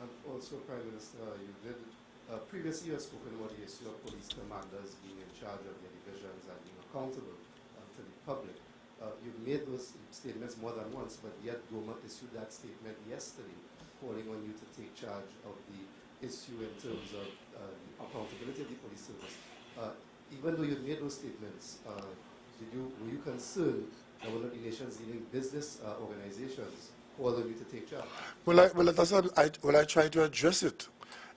And also, Prime Minister, you did, previously you had spoken about the issue of police commanders being in charge of their divisions and being accountable to the public. You've made those statements more than once, but yet Doma issued that statement yesterday, calling on you to take charge of the issue in terms of the accountability of the police service. Even though you made those statements, were you concerned that one of the nation's leading business organizations called on you to take charge? Well, I try to address it.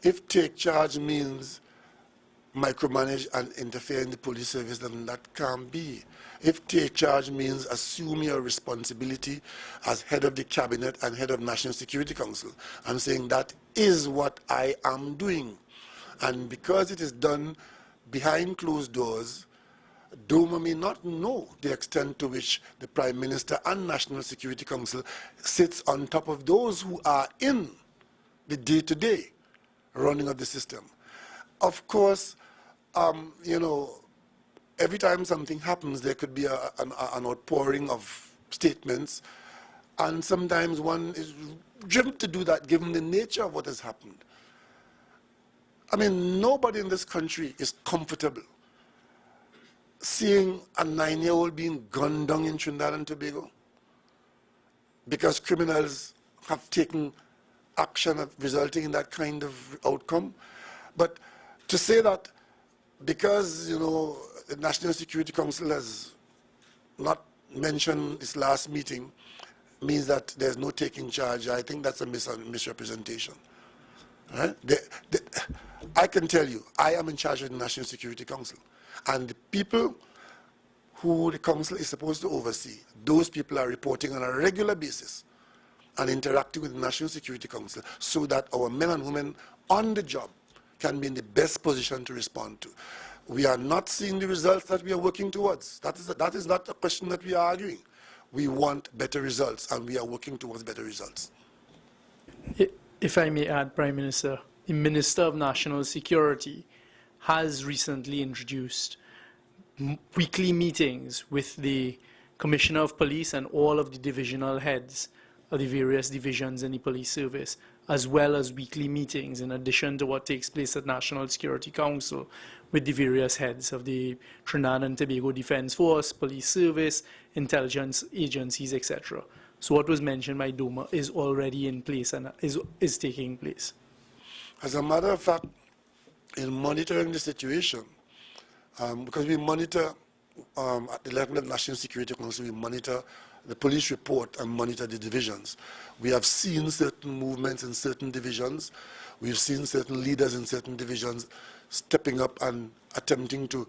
If take charge means micromanage and interfere in the police service, then that can't be. If take charge means assume your responsibility as head of the cabinet and head of National Security Council, I'm saying that is what I am doing. And because it is done behind closed doors, Doma may not know the extent to which the Prime Minister and National Security Council sits on top of those who are in the day-to-day running of the system. Of course, every time something happens, there could be an outpouring of statements, and sometimes one is driven to do that given the nature of what has happened. I mean, nobody in this country is comfortable seeing a 9-year-old being gunned down in Trinidad and Tobago because criminals have taken action resulting in that kind of outcome. But to say that because, the National Security Council has not mentioned this last meeting means that there's no taking charge, I think that's a misrepresentation. Right? I can tell you, I am in charge of the National Security Council. And the people who the council is supposed to oversee, those people are reporting on a regular basis and interacting with the National Security Council so that our men and women on the job can be in the best position to respond to. We are not seeing the results that we are working towards. That is not a question that we are arguing. We want better results, and we are working towards better results. If I may add, Prime Minister, the Minister of National Security has recently introduced weekly meetings with the Commissioner of Police and all of the divisional heads of the various divisions in the police service, as well as weekly meetings in addition to what takes place at National Security Council with the various heads of the Trinidad and Tobago Defense Force, Police Service, intelligence agencies, etc. So what was mentioned by Doma is already in place and is taking place. As a matter of fact, in monitoring the situation, because we monitor at the level of National Security Council, we monitor the police report and monitor the divisions. We have seen certain movements in certain divisions. We've seen certain leaders in certain divisions stepping up and attempting to,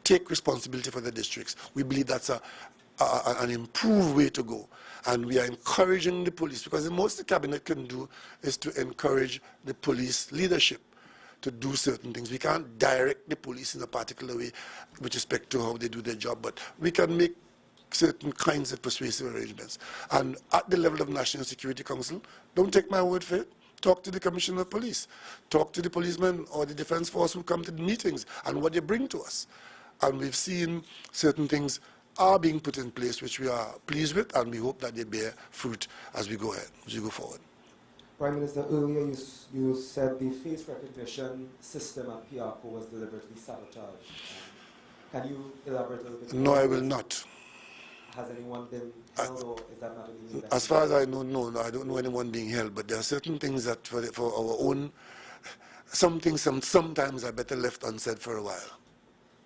take responsibility for the districts. We believe that's an improved way to go. And we are encouraging the police, because the most the cabinet can do is to encourage the police leadership to do certain things. We can't direct the police in a particular way with respect to how they do their job, but we can make certain kinds of persuasive arrangements. And at the level of National Security Council, don't take my word for it, talk to the Commissioner of Police, talk to the policemen or the Defense Force who come to the meetings and what they bring to us. And we've seen certain things are being put in place which we are pleased with, and we hope that they bear fruit as we go ahead, as we go forward. Prime Minister, earlier you said the face recognition system at PRCO was deliberately sabotaged. Can you elaborate a little bit? No, I will not. Has anyone been held, or is that not really invested? As far as I know, no, I don't know anyone being held, but there are certain things that for our own, some things sometimes are better left unsaid for a while.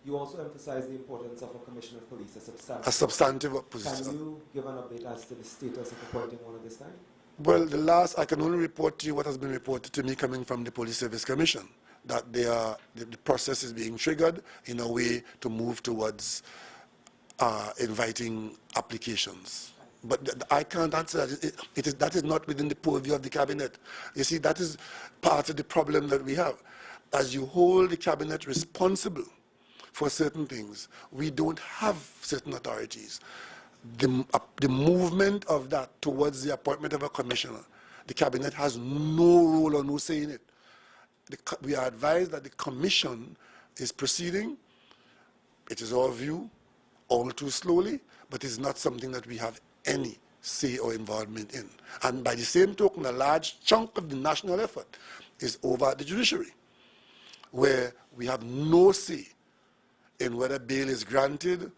You also emphasize the importance of a Commissioner of Police, a substantive position. Can you give an update as to the status of appointing one at this time? Well, I can only report to you what has been reported to me coming from the Police Service Commission, that the process is being triggered in a way to move towards inviting applications. But I can't answer that. That is not within the purview of the cabinet. You see, that is part of the problem that we have. As you hold the cabinet responsible for certain things. We don't have certain authorities. The movement of that towards the appointment of a commissioner, the cabinet has no role or no say in it. We are advised that the commission is proceeding. It is our view, all too slowly, but it's not something that we have any say or involvement in. And by the same token, a large chunk of the national effort is over at the judiciary, where we have no say in whether bail is granted,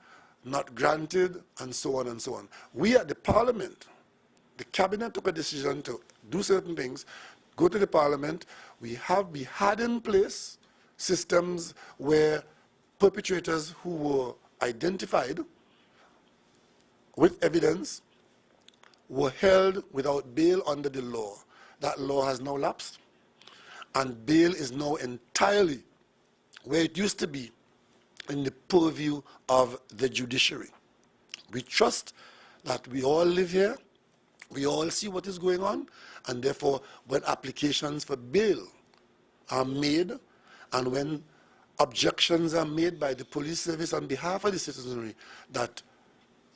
not granted, and so on and so on. We at the parliament, the cabinet took a decision to do certain things, go to the parliament. We had in place systems where perpetrators who were identified with evidence were held without bail under the law. That law has now lapsed, and bail is now entirely where it used to be, in the purview of the judiciary. We trust that we all live here, we all see what is going on, and therefore when applications for bail are made and when objections are made by the police service on behalf of the citizenry, that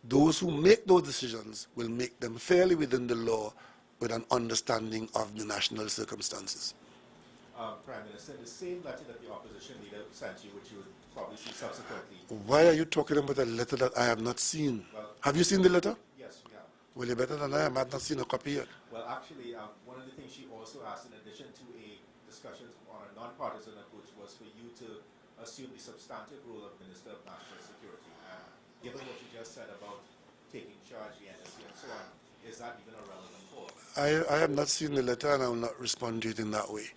those who make those decisions will make them fairly within the law with an understanding of the national circumstances. Prime Minister, the same letter that the opposition leader sent you, which you would probably see subsequently. Why are you talking about a letter that I have not seen? Well, have you seen the letter? Yes, we have. Well, you're better than I am. I have not seen a copy yet. Well, actually, one of the things she also asked, in addition to a discussion on a non-partisan approach, was for you to assume the substantive role of Minister of National Security. And given what you just said about taking charge, the NSC and so on, is that even a relevant call? I have not seen the letter, and I will not respond to it in that way.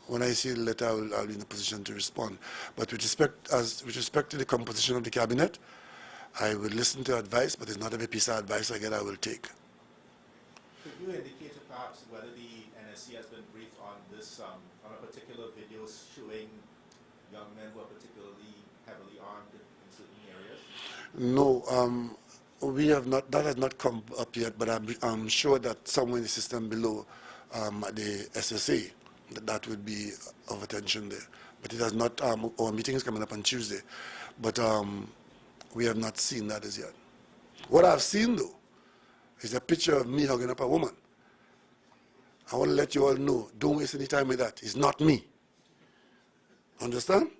When I see the letter, I'll be in a position to respond. But with respect to the composition of the cabinet, I will listen to advice, but it's not every piece of advice I get I will take. Could you indicate perhaps whether the NSC has been briefed on this, on a particular video showing young men who are particularly heavily armed in certain areas? No, we have not. That has not come up yet, but I'm sure that somewhere in the system below, at the SSA, that would be of attention there. But it has not, our meeting is coming up on Tuesday, but we have not seen that as yet. What I've seen, though, is a picture of me hugging up a woman. I want to let you all know, don't waste any time with that. It's not me. Understand?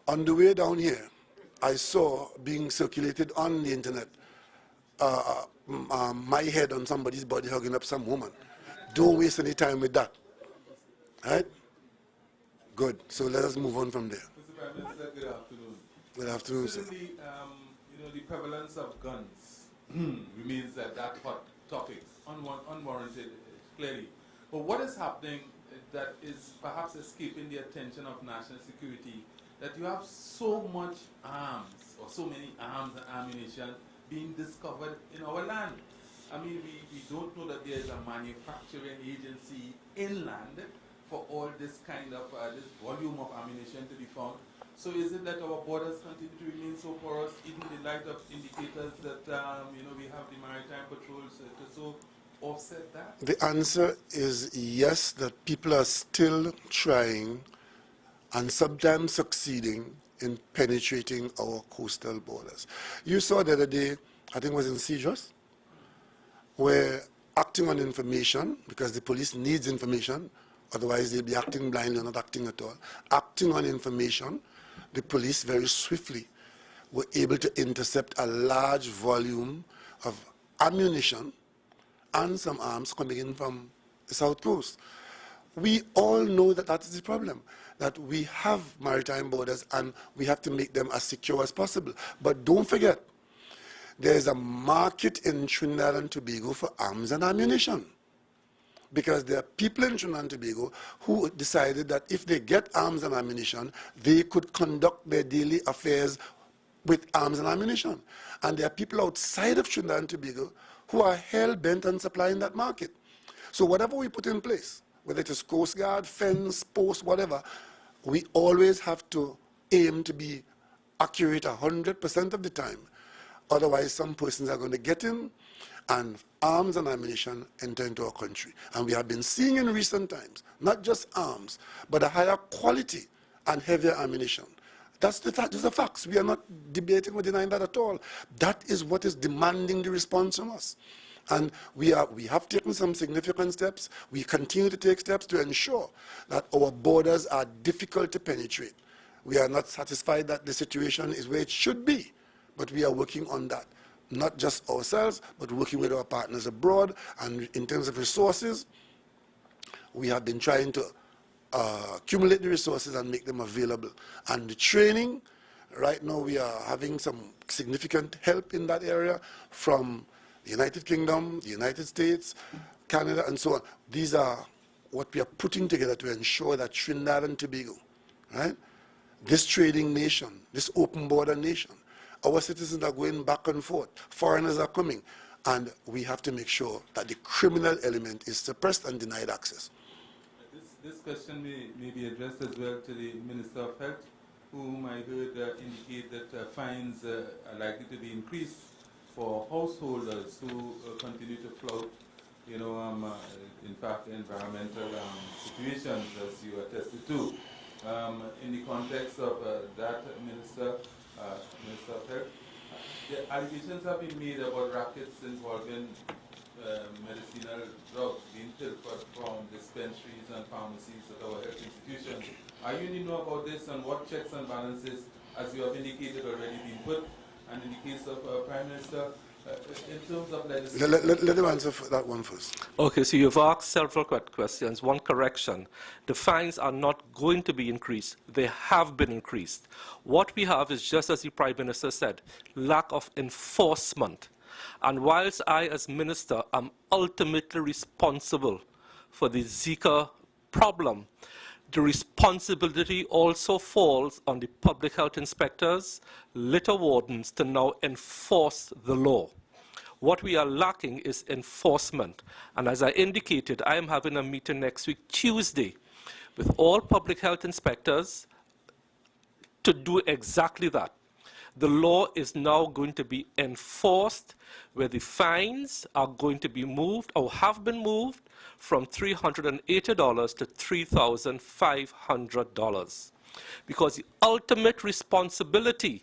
On the way down here, I saw being circulated on the internet my head on somebody's body hugging up some woman. Don't waste any time with that. Right? Good. So let us move on from there. Mr. Prime Minister, good afternoon. Good afternoon, sir. Certainly, the prevalence of guns remains that hot topic, unwarranted, clearly. But what is happening that is perhaps escaping the attention of national security, that you have so much arms, or so many arms and ammunition being discovered in our land? I mean, we don't know that there is a manufacturing agency inland for all this kind of, this volume of ammunition to be found. So is it that our borders continue to remain so porous, even in light of indicators that, we have the maritime patrols to so offset that? The answer is yes, that people are still trying and sometimes succeeding in penetrating our coastal borders. You saw the other day, I think it was in Sejos, where acting on information, because the police needs information, otherwise they'll be acting blindly or not acting at all. Acting on information, the police very swiftly were able to intercept a large volume of ammunition and some arms coming in from the South Coast. We all know that that is the problem, that we have maritime borders and we have to make them as secure as possible. But don't forget, there is a market in Trinidad and Tobago for arms and ammunition, because there are people in Trinidad and Tobago who decided that if they get arms and ammunition, they could conduct their daily affairs with arms and ammunition. And there are people outside of Trinidad and Tobago who are hell-bent on supplying that market. So whatever we put in place, whether it is Coast Guard, fence, post, whatever, we always have to aim to be accurate 100% of the time. Otherwise, some persons are going to get in and arms and ammunition enter into our country. And we have been seeing in recent times, not just arms, but a higher quality and heavier ammunition. That's the facts. We are not debating or denying that at all. That is what is demanding the response from us. And we have taken some significant steps. We continue to take steps to ensure that our borders are difficult to penetrate. We are not satisfied that the situation is where it should be, but we are working on that. Not just ourselves, but working with our partners abroad. And in terms of resources, we have been trying to accumulate the resources and make them available. And the training, right now we are having some significant help in that area from the United Kingdom, the United States, Canada, and so on. These are what we are putting together to ensure that Trinidad and Tobago, right, this trading nation, this open border nation, our citizens are going back and forth, foreigners are coming, and we have to make sure that the criminal element is suppressed and denied access. This question may be addressed as well to the Minister of Health, whom I heard indicate that fines are likely to be increased for householders who continue to flout, in fact, environmental situations, as you attested to. In the context of that, Minister of Health, the allegations have been made about rackets involving medicinal drugs being pilfered from dispensaries and pharmacies at our health institutions. Are you in know about this, and what checks and balances, as you have indicated, already been put? And in the case of Prime Minister, in terms of legislation... Let him answer for that one first. Okay, so you've asked several questions. One correction. The fines are not going to be increased. They have been increased. What we have is, just as the Prime Minister said, lack of enforcement. And whilst I, as Minister, am ultimately responsible for the Zika problem, the responsibility also falls on the public health inspectors, litter wardens, to now enforce the law. What we are lacking is enforcement. And as I indicated, I am having a meeting next week, Tuesday, with all public health inspectors to do exactly that. The law is now going to be enforced, where the fines are going to be moved, or have been moved, from $380 to $3,500. Because the ultimate responsibility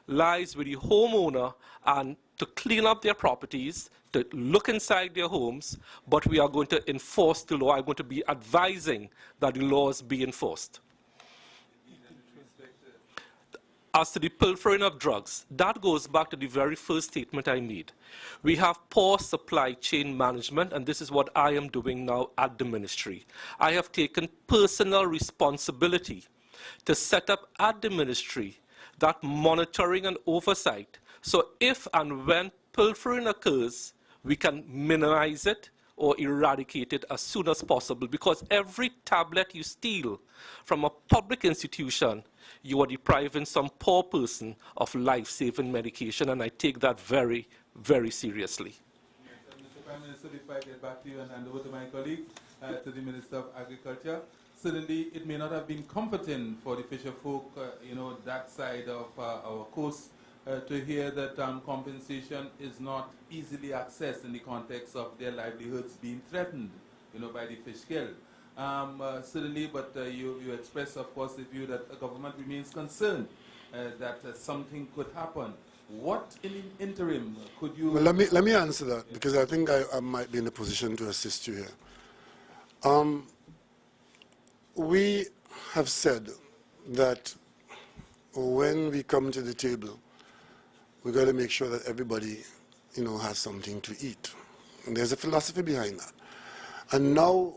lies with the homeowner and to clean up their properties, to look inside their homes, but we are going to enforce the law. I'm going to be advising that the laws be enforced. As to the pilfering of drugs, that goes back to the very first statement I made. We have poor supply chain management, and this is what I am doing now at the ministry. I have taken personal responsibility to set up at the ministry that monitoring and oversight. So if and when pilfering occurs, we can minimize it or eradicate it as soon as possible, because every tablet you steal from a public institution, you are depriving some poor person of life-saving medication, and I take that very, very seriously. Mr. Prime Minister, if I get back to you and hand over to my colleague, to the Minister of Agriculture, certainly it may not have been comforting for the fisher folk, that side of our coast, to hear that compensation is not easily accessed in the context of their livelihoods being threatened, by the fish kill. Certainly, but you express, of course, the view that the government remains concerned that something could happen. What, in the interim, could you... Well, let me answer that, because I think I might be in a position to assist you here. We have said that when we come to the table, we've got to make sure that everybody, has something to eat. And there's a philosophy behind that. And now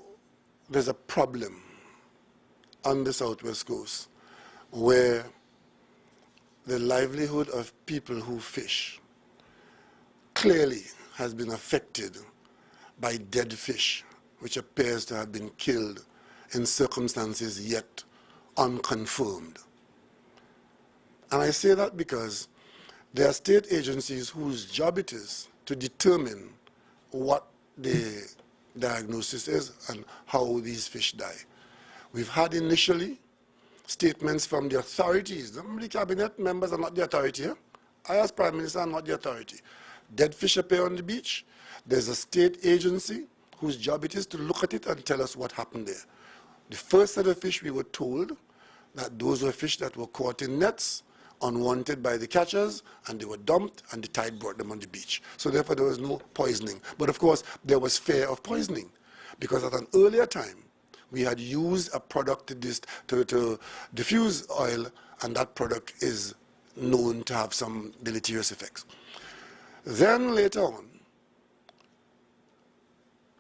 there's a problem on the Southwest Coast where the livelihood of people who fish clearly has been affected by dead fish, which appears to have been killed in circumstances yet unconfirmed. And I say that because there are state agencies whose job it is to determine what the diagnosis is and how these fish die. We've had initially statements from the authorities. The cabinet members are not the authority here. I, as Prime Minister, am not the authority. Dead fish appear on the beach. There's a state agency whose job it is to look at it and tell us what happened there. The first set of fish, we were told that those were fish that were caught in nets, unwanted by the catchers, and they were dumped, and the tide brought them on the beach. So therefore, there was no poisoning. But of course, there was fear of poisoning, because at an earlier time, we had used a product to diffuse oil, and that product is known to have some deleterious effects. Then later on,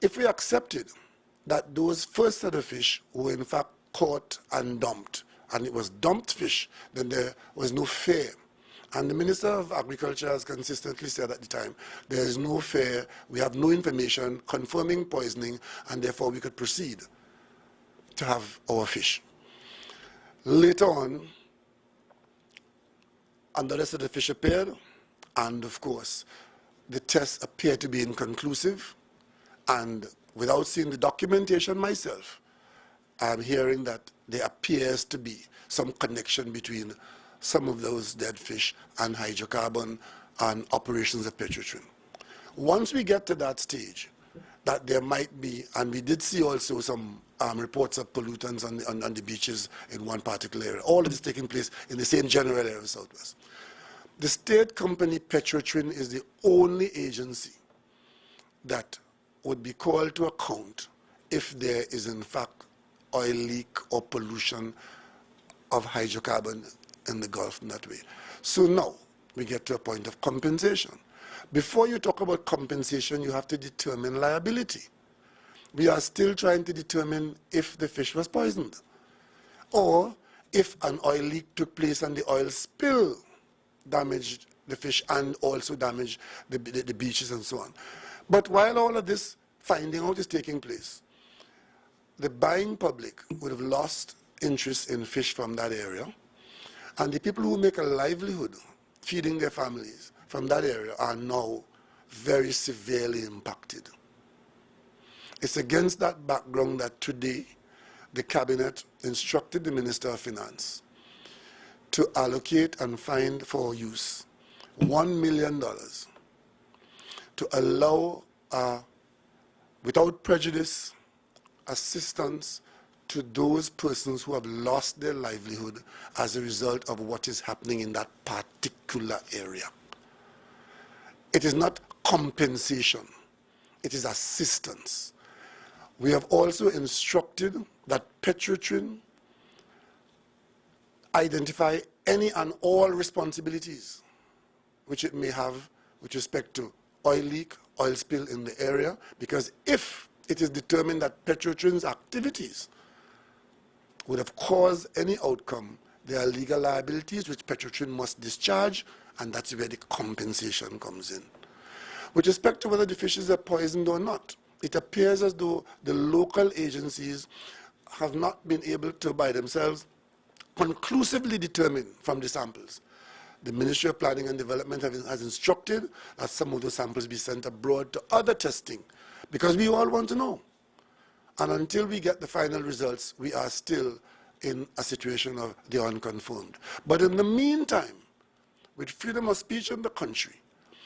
if we accepted that those first set of fish were in fact caught and dumped, and it was dumped fish, then there was no fear. And the Minister of Agriculture has consistently said at the time, there is no fear, we have no information confirming poisoning, and therefore we could proceed to have our fish. Later on, another set of fish appeared, and of course, the tests appeared to be inconclusive, and without seeing the documentation myself, I'm hearing that there appears to be some connection between some of those dead fish and hydrocarbon and operations of Petrotrin. Once we get to that stage, that there might be, and we did see also some reports of pollutants on the beaches in one particular area. All of this taking place in the same general area of Southwest. The state company Petrotrin is the only agency that would be called to account if there is in fact oil leak or pollution of hydrocarbon in the Gulf in that way. So now we get to a point of compensation. Before you talk about compensation, you have to determine liability. We are still trying to determine if the fish was poisoned, or if an oil leak took place and the oil spill damaged the fish and also damaged the beaches and so on. But while all of this finding out is taking place, the buying public would have lost interest in fish from that area, and the people who make a livelihood feeding their families from that area are now very severely impacted. It's against that background that today the Cabinet instructed the Minister of Finance to allocate and find for use $1 million to allow, without prejudice, assistance to those persons who have lost their livelihood as a result of what is happening in that particular area. It is not compensation, it is assistance. We have also instructed that Petrotrin identify any and all responsibilities which it may have with respect to oil leak, oil spill in the area, because if it is determined that Petrotrin's activities would have caused any outcome, there are legal liabilities which Petrotrin must discharge, and that's where the compensation comes in. With respect to whether the fishes are poisoned or not, it appears as though the local agencies have not been able to, by themselves, conclusively determine from the samples. The Ministry of Planning and Development has instructed that some of those samples be sent abroad to other testing, because we all want to know. And until we get the final results, we are still in a situation of the unconfirmed. But in the meantime, with freedom of speech in the country,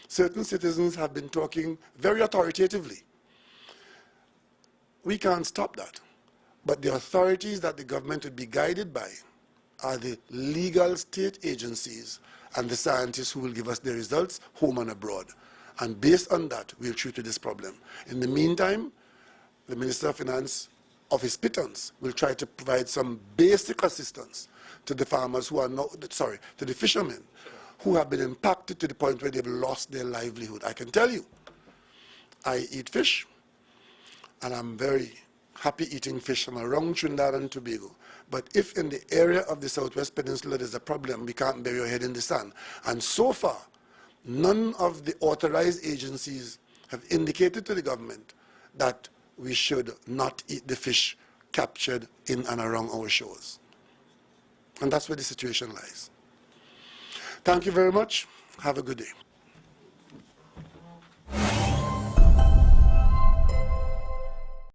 certain citizens have been talking very authoritatively. We can't stop that. But the authorities that the government would be guided by are the legal state agencies and the scientists who will give us the results home and abroad. And based on that, we'll treat with this problem. In the meantime, the Minister of Finance, of his pittance, will try to provide some basic assistance to the farmers who are not, to the fishermen who have been impacted to the point where they've lost their livelihood. I can tell you, I eat fish, and I'm very happy eating fish from around Trinidad and Tobago. But if in the area of the Southwest Peninsula there's a problem, we can't bury our head in the sand. And so far, none of the authorized agencies have indicated to the government that we should not eat the fish captured in and around our shores. And that's where the situation lies. Thank you very much. Have a good day.